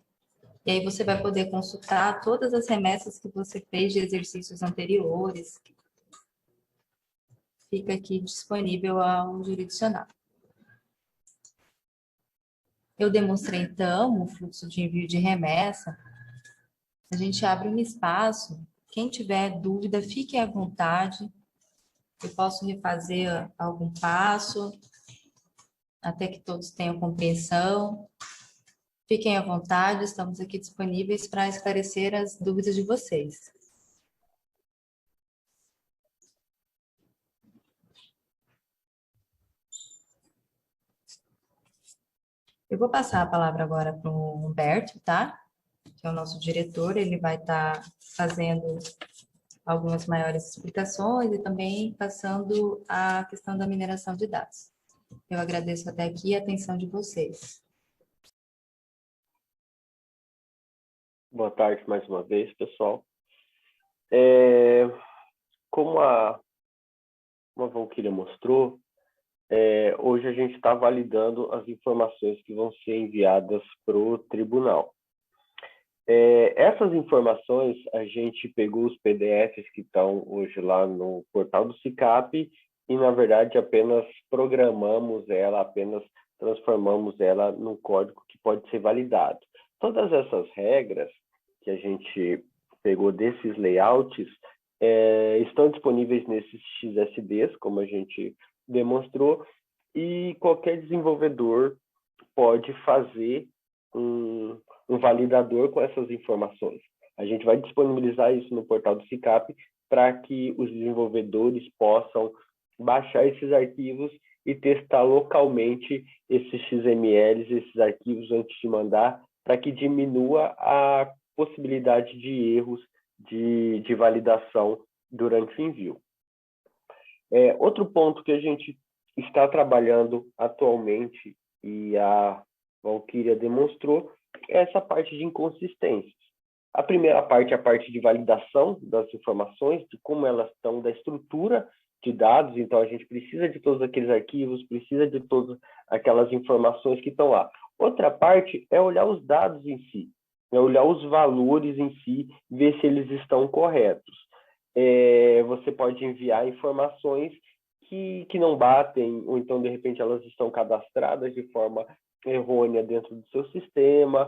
E aí você vai poder consultar todas as remessas que você fez de exercícios anteriores. Fica aqui disponível ao jurisdicionado. Eu demonstrei, então, o fluxo de envio de remessa. A gente abre um espaço. Quem tiver dúvida, fique à vontade. Eu posso refazer algum passo, até que todos tenham compreensão. Fiquem à vontade, estamos aqui disponíveis para esclarecer as dúvidas de vocês. Eu vou passar a palavra agora para o Humberto, tá? Que é o nosso diretor, ele vai estar fazendo algumas maiores explicações e também passando a questão da mineração de dados. Eu agradeço até aqui a atenção de vocês. Boa tarde mais uma vez, pessoal. Como a Valquíria mostrou, hoje a gente está validando as informações que vão ser enviadas para o tribunal. Essas informações, a gente pegou os PDFs que estão hoje lá no portal do SICAP e, na verdade, apenas programamos ela, apenas transformamos ela num código que pode ser validado. Todas essas regras que a gente pegou desses layouts estão disponíveis nesses XSDs, como a gente demonstrou, e qualquer desenvolvedor pode fazer um validador com essas informações. A gente vai disponibilizar isso no portal do SICAP para que os desenvolvedores possam baixar esses arquivos e testar localmente esses XMLs, esses arquivos antes de mandar, para que diminua a possibilidade de erros de validação durante o envio. Outro ponto que a gente está trabalhando atualmente e a Valquíria demonstrou é essa parte de inconsistências. A primeira parte é a parte de validação das informações, de como elas estão, da estrutura de dados, então a gente precisa de todos aqueles arquivos, precisa de todas aquelas informações que estão lá. Outra parte é olhar os dados em si, é olhar os valores em si, ver se eles estão corretos. Você pode enviar informações que não batem, ou então, de repente, elas estão cadastradas de forma errônea dentro do seu sistema,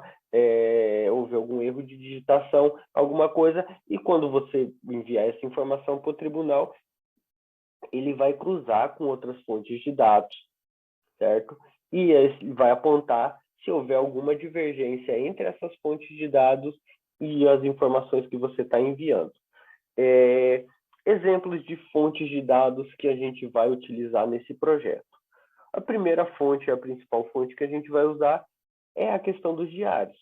houve algum erro de digitação, alguma coisa, e quando você enviar essa informação para o tribunal, ele vai cruzar com outras fontes de dados, certo? E ele vai apontar se houver alguma divergência entre essas fontes de dados e as informações que você está enviando. Exemplos de fontes de dados que a gente vai utilizar nesse projeto. A primeira fonte, a principal fonte que a gente vai usar é a questão dos diários.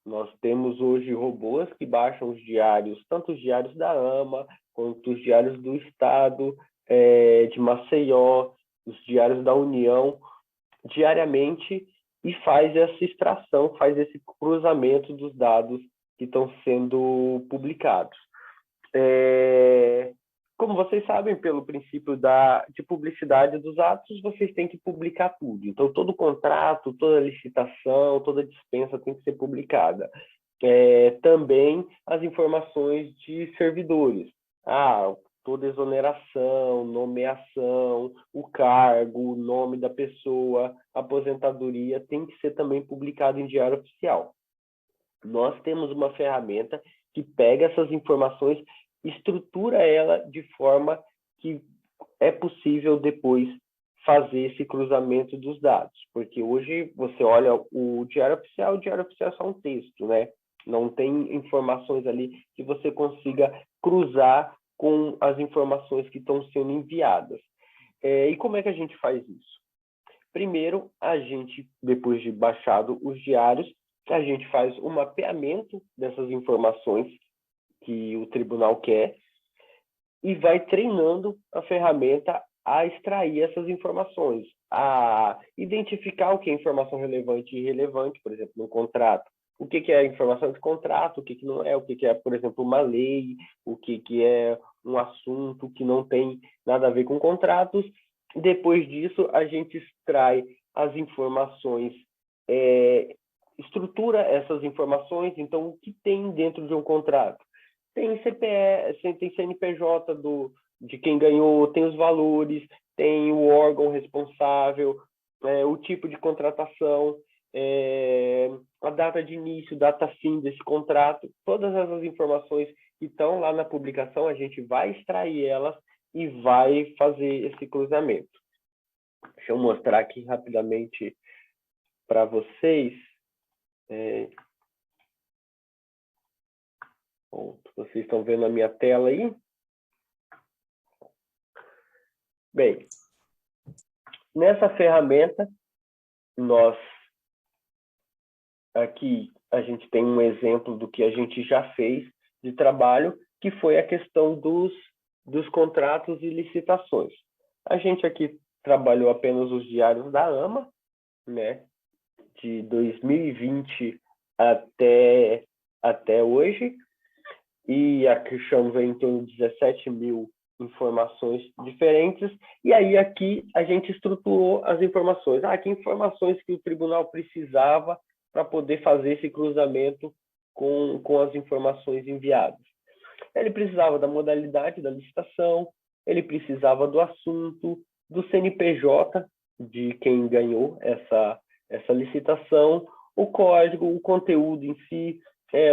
Nós temos hoje robôs que baixam os diários, tanto os diários da AMA, quanto os diários do Estado, de Maceió, os diários da União, diariamente, e faz essa extração, faz esse cruzamento dos dados que estão sendo publicados. Como vocês sabem, pelo princípio de publicidade dos atos, vocês têm que publicar tudo. Então, todo contrato, toda licitação, toda dispensa tem que ser publicada. Também as informações de servidores. Toda exoneração, nomeação, o cargo, o nome da pessoa, aposentadoria, tem que ser também publicado em diário oficial. Nós temos uma ferramenta que pega essas informações, estrutura ela de forma que é possível depois fazer esse cruzamento dos dados, porque hoje você olha o diário oficial é só um texto, né? Não tem informações ali que você consiga cruzar com as informações que estão sendo enviadas. E como é que a gente faz isso? Primeiro, a gente, depois de baixado os diários, a gente faz um mapeamento dessas informações que o tribunal quer e vai treinando a ferramenta a extrair essas informações, a identificar o que é informação relevante e irrelevante, por exemplo, no contrato. O que é informação de contrato, o que não é, o que é, por exemplo, uma lei, o que é um assunto que não tem nada a ver com contratos. Depois disso, a gente extrai as informações, estrutura essas informações. Então, o que tem dentro de um contrato? Tem CPF, tem CNPJ de quem ganhou, tem os valores, tem o órgão responsável, o tipo de contratação. a data de início, data fim desse contrato, todas essas informações que estão lá na publicação, a gente vai extrair elas e vai fazer esse cruzamento. Deixa eu mostrar aqui rapidamente para vocês. Vocês estão vendo a minha tela aí? Bem, nessa ferramenta, aqui a gente tem um exemplo do que a gente já fez de trabalho, que foi a questão dos contratos e licitações. A gente aqui trabalhou apenas os diários da AMA, né, de 2020 até hoje, e aqui chamamos em torno de 17 mil informações diferentes, e aí aqui a gente estruturou as informações. Que informações que o tribunal precisava para poder fazer esse cruzamento com as informações enviadas. Ele precisava da modalidade da licitação, ele precisava do assunto, do CNPJ de quem ganhou essa licitação, o código, o conteúdo em si,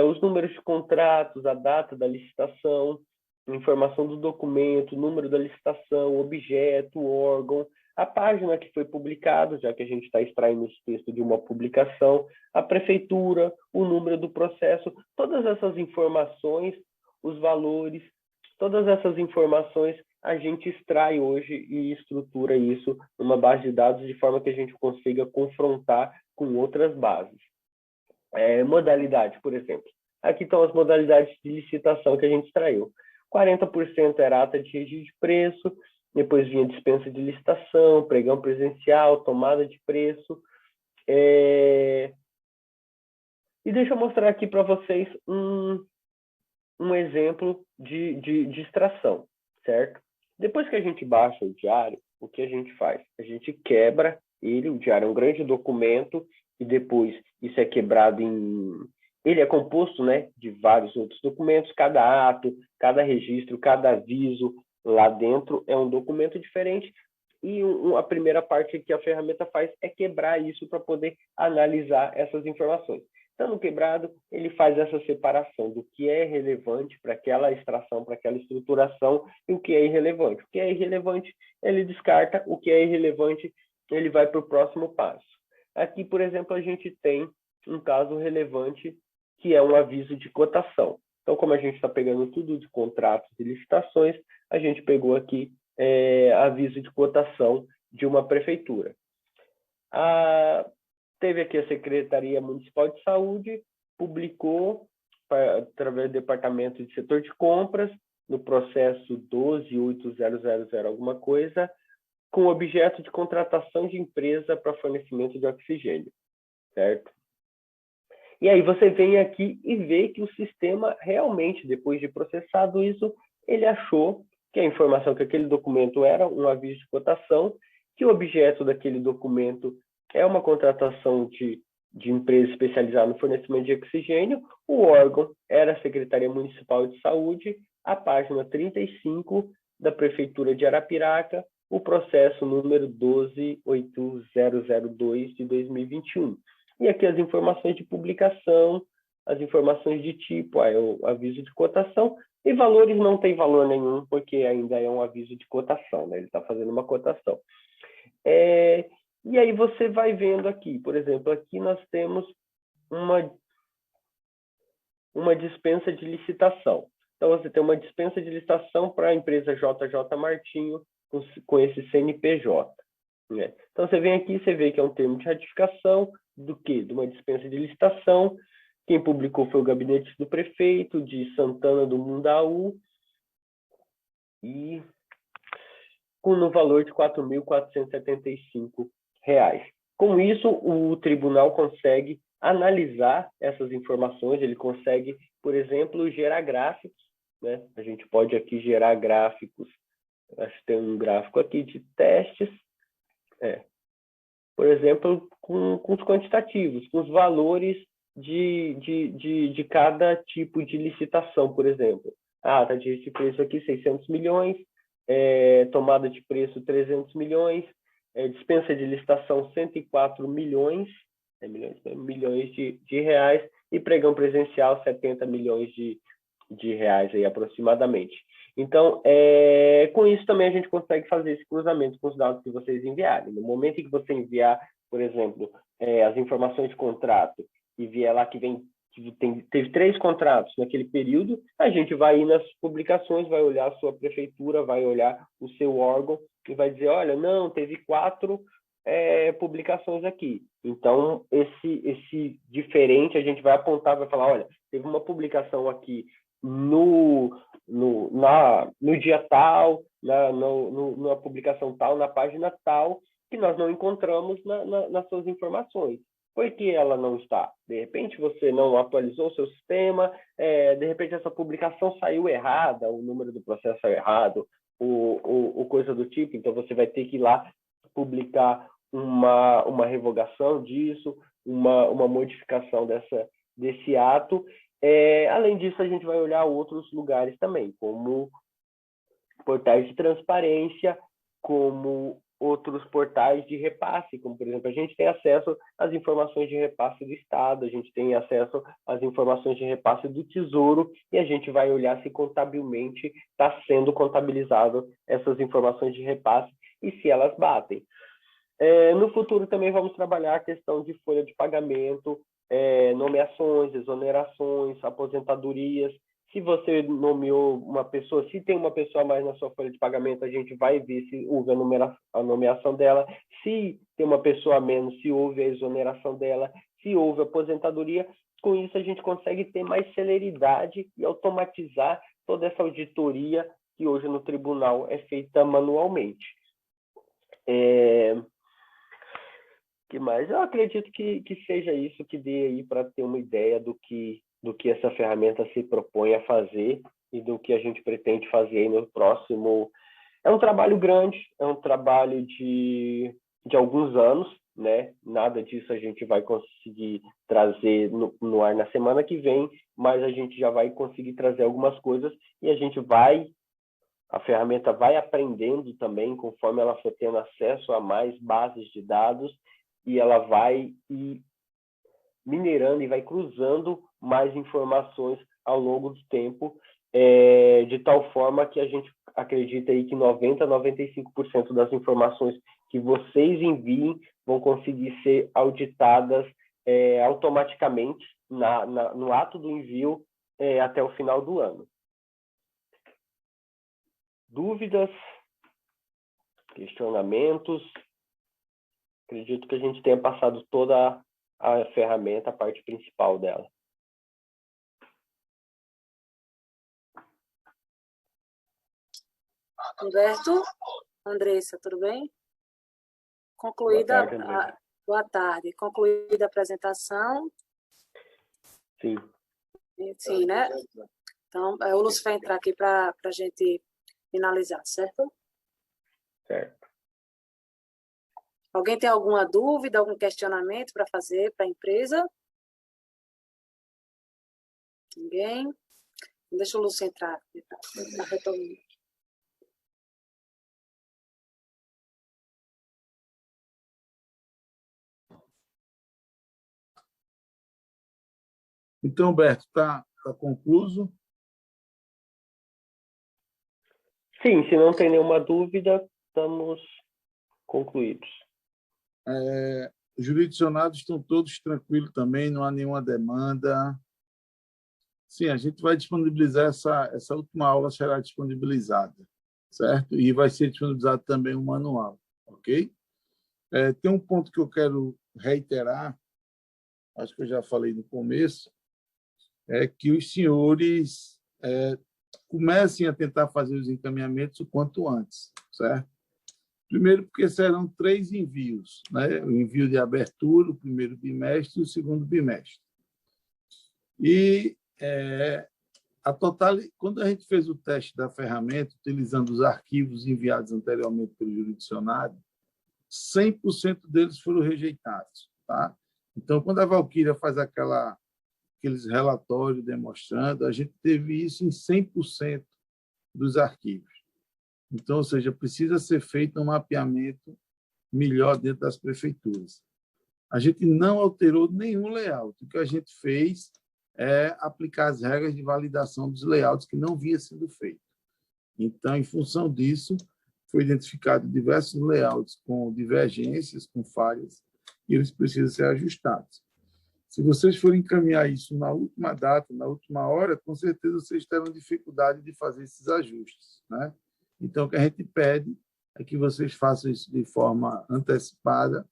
os números de contratos, a data da licitação, informação do documento, número da licitação, objeto, órgão, a página que foi publicada, já que a gente está extraindo esse texto de uma publicação, a prefeitura, o número do processo, todas essas informações, os valores, todas essas informações a gente extrai hoje e estrutura isso numa base de dados de forma que a gente consiga confrontar com outras bases. Modalidade, por exemplo. Aqui estão as modalidades de licitação que a gente extraiu. 40% era ata de registro de preço, depois vinha dispensa de licitação, pregão presencial, tomada de preço. E deixa eu mostrar aqui para vocês um exemplo de extração, certo? Depois que a gente baixa o diário, o que a gente faz? A gente quebra ele, o diário é um grande documento, e depois isso é quebrado Ele é composto, né, de vários outros documentos, cada ato, cada registro, cada aviso lá dentro é um documento diferente, e a primeira parte que a ferramenta faz é quebrar isso para poder analisar essas informações. Estando quebrado, ele faz essa separação do que é relevante para aquela extração, para aquela estruturação, e o que é irrelevante. O que é irrelevante, ele descarta, o que é irrelevante, ele vai para o próximo passo. Aqui, por exemplo, a gente tem um caso relevante, que é um aviso de cotação. Então, como a gente está pegando tudo de contratos e licitações, a gente pegou aqui aviso de cotação de uma prefeitura. Teve aqui a Secretaria Municipal de Saúde, publicou, através do Departamento de Setor de Compras, no processo 12.8000 alguma coisa, com objeto de contratação de empresa para fornecimento de oxigênio, certo? E aí você vem aqui e vê que o sistema realmente, depois de processado isso, ele achou que a informação que aquele documento era um aviso de cotação, que o objeto daquele documento é uma contratação de empresa especializada no fornecimento de oxigênio, o órgão era a Secretaria Municipal de Saúde, a página 35 da Prefeitura de Arapiraca, o processo número 12.8002 de 2021. E aqui as informações de publicação, as informações de tipo, é o aviso de cotação, e valores não tem valor nenhum, porque ainda é um aviso de cotação, né? Ele está fazendo uma cotação. E aí você vai vendo aqui, por exemplo, aqui nós temos uma dispensa de licitação. Então, você tem uma dispensa de licitação para a empresa JJ Martinho com esse CNPJ. Né? Então, você vem aqui, você vê que é um termo de ratificação do quê? De uma dispensa de licitação. Quem publicou foi o gabinete do prefeito de Santana do Mundaú, e no valor de R$ 4.475. Com isso, o tribunal consegue analisar essas informações, ele consegue, por exemplo, gerar gráficos, né? A gente pode aqui gerar gráficos, acho que tem um gráfico aqui de testes, por exemplo, com os quantitativos, com os valores de cada tipo de licitação, por exemplo. Tá de preço aqui 600 milhões, tomada de preço 300 milhões, dispensa de licitação 104 milhões, milhões de reais, e pregão presencial 70 milhões de reais aí aproximadamente. Então, com isso também a gente consegue fazer esse cruzamento com os dados que vocês enviarem. No momento em que você enviar, por exemplo, as informações de contrato e vier lá que teve 3 contratos naquele período, a gente vai ir nas publicações, vai olhar a sua prefeitura, vai olhar o seu órgão e vai dizer, olha, não, teve 4 publicações aqui. Então, esse diferente a gente vai apontar, vai falar, olha, teve uma publicação aqui no dia tal, na publicação tal, na página tal, que nós não encontramos nas suas informações. Por que ela não está? De repente você não atualizou o seu sistema, de repente essa publicação saiu errada, o número do processo saiu errado, ou coisa do tipo, então você vai ter que ir lá publicar uma revogação disso, uma modificação desse ato. Além disso, a gente vai olhar outros lugares também, como portais de transparência, como outros portais de repasse, como, por exemplo, a gente tem acesso às informações de repasse do Estado, a gente tem acesso às informações de repasse do Tesouro, e a gente vai olhar se contabilmente está sendo contabilizado essas informações de repasse e se elas batem. No futuro também vamos trabalhar a questão de folha de pagamento, nomeações, exonerações, aposentadorias. Se você nomeou uma pessoa, se tem uma pessoa a mais na sua folha de pagamento, a gente vai ver se houve a nomeação dela. Se tem uma pessoa a menos, se houve a exoneração dela, se houve aposentadoria. Com isso, a gente consegue ter mais celeridade e automatizar toda essa auditoria que hoje no tribunal é feita manualmente. Que mais? Eu acredito que seja isso que dê aí para ter uma ideia do que essa ferramenta se propõe a fazer e do que a gente pretende fazer aí no próximo. É um trabalho grande, é um trabalho de alguns anos, né? Nada disso a gente vai conseguir trazer no ar na semana que vem, mas a gente já vai conseguir trazer algumas coisas e a ferramenta vai aprendendo também conforme ela for tendo acesso a mais bases de dados, e ela vai ir minerando e vai cruzando mais informações ao longo do tempo, de tal forma que a gente acredita aí que 90% a 95% das informações que vocês enviem vão conseguir ser auditadas automaticamente no ato do envio até o final do ano. Dúvidas? Questionamentos? Acredito que a gente tenha passado toda a ferramenta, a parte principal dela. Humberto, Andressa, tudo bem? Concluída. Boa tarde, boa tarde. Concluída a apresentação. Sim. Sim, né? Então, o Lúcio vai entrar aqui para a gente finalizar, certo? Certo. Alguém tem alguma dúvida, algum questionamento para fazer para a empresa? Ninguém? Deixa o Lúcio entrar. Então, Berto, está concluso? Sim, se não tem nenhuma dúvida, estamos concluídos. Os jurisdicionados estão todos tranquilos também, não há nenhuma demanda. Sim, a gente vai disponibilizar essa última aula, será disponibilizada, certo? E vai ser disponibilizado também um manual, ok? Tem um ponto que eu quero reiterar, acho que eu já falei no começo, é que os senhores comecem a tentar fazer os encaminhamentos o quanto antes, certo? Primeiro, porque serão 3 envios, né? O envio de abertura, o primeiro bimestre e o segundo bimestre. E quando a gente fez o teste da ferramenta, utilizando os arquivos enviados anteriormente pelo jurisdicionado, 100% deles foram rejeitados. Tá? Então, quando a Valquíria faz aqueles relatórios demonstrando, a gente teve isso em 100% dos arquivos. Então, ou seja, precisa ser feito um mapeamento melhor dentro das prefeituras. A gente não alterou nenhum layout. O que a gente fez é aplicar as regras de validação dos layouts que não havia sido feito. Então, em função disso, foi identificado diversos layouts com divergências, com falhas, e eles precisam ser ajustados. Se vocês forem encaminhar isso na última data, na última hora, com certeza vocês terão dificuldade de fazer esses ajustes, né? Então, o que a gente pede é que vocês façam isso de forma antecipada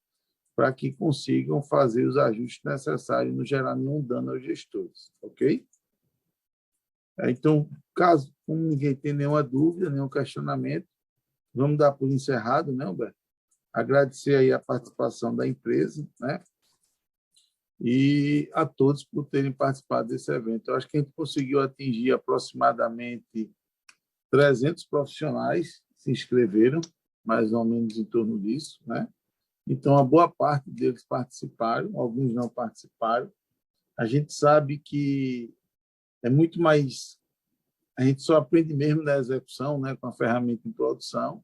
para que consigam fazer os ajustes necessários e não gerar nenhum dano aos gestores, ok? Então, caso como ninguém tem nenhuma dúvida, nenhum questionamento, vamos dar por encerrado, né, Humberto? Agradecer aí a participação da empresa, né? E a todos por terem participado desse evento. Eu acho que a gente conseguiu atingir aproximadamente 300 profissionais que se inscreveram, mais ou menos em torno disso, né? Então, a boa parte deles participaram, alguns não participaram. A gente sabe que é muito mais... A gente só aprende mesmo na execução, né, com a ferramenta em produção.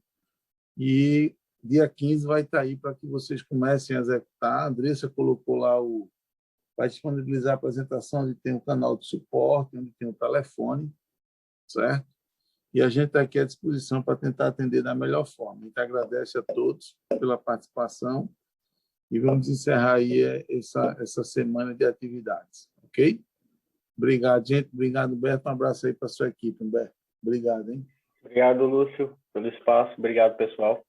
E dia 15 vai estar aí para que vocês comecem a executar. A Andressa colocou lá vai disponibilizar a apresentação onde tem o canal de suporte, onde tem o telefone, certo? E a gente está aqui à disposição para tentar atender da melhor forma. A gente agradece a todos pela participação e vamos encerrar aí essa semana de atividades, ok? Obrigado, gente. Obrigado, Humberto. Um abraço aí para a sua equipe, Humberto. Obrigado, hein? Obrigado, Lúcio, pelo espaço. Obrigado, pessoal.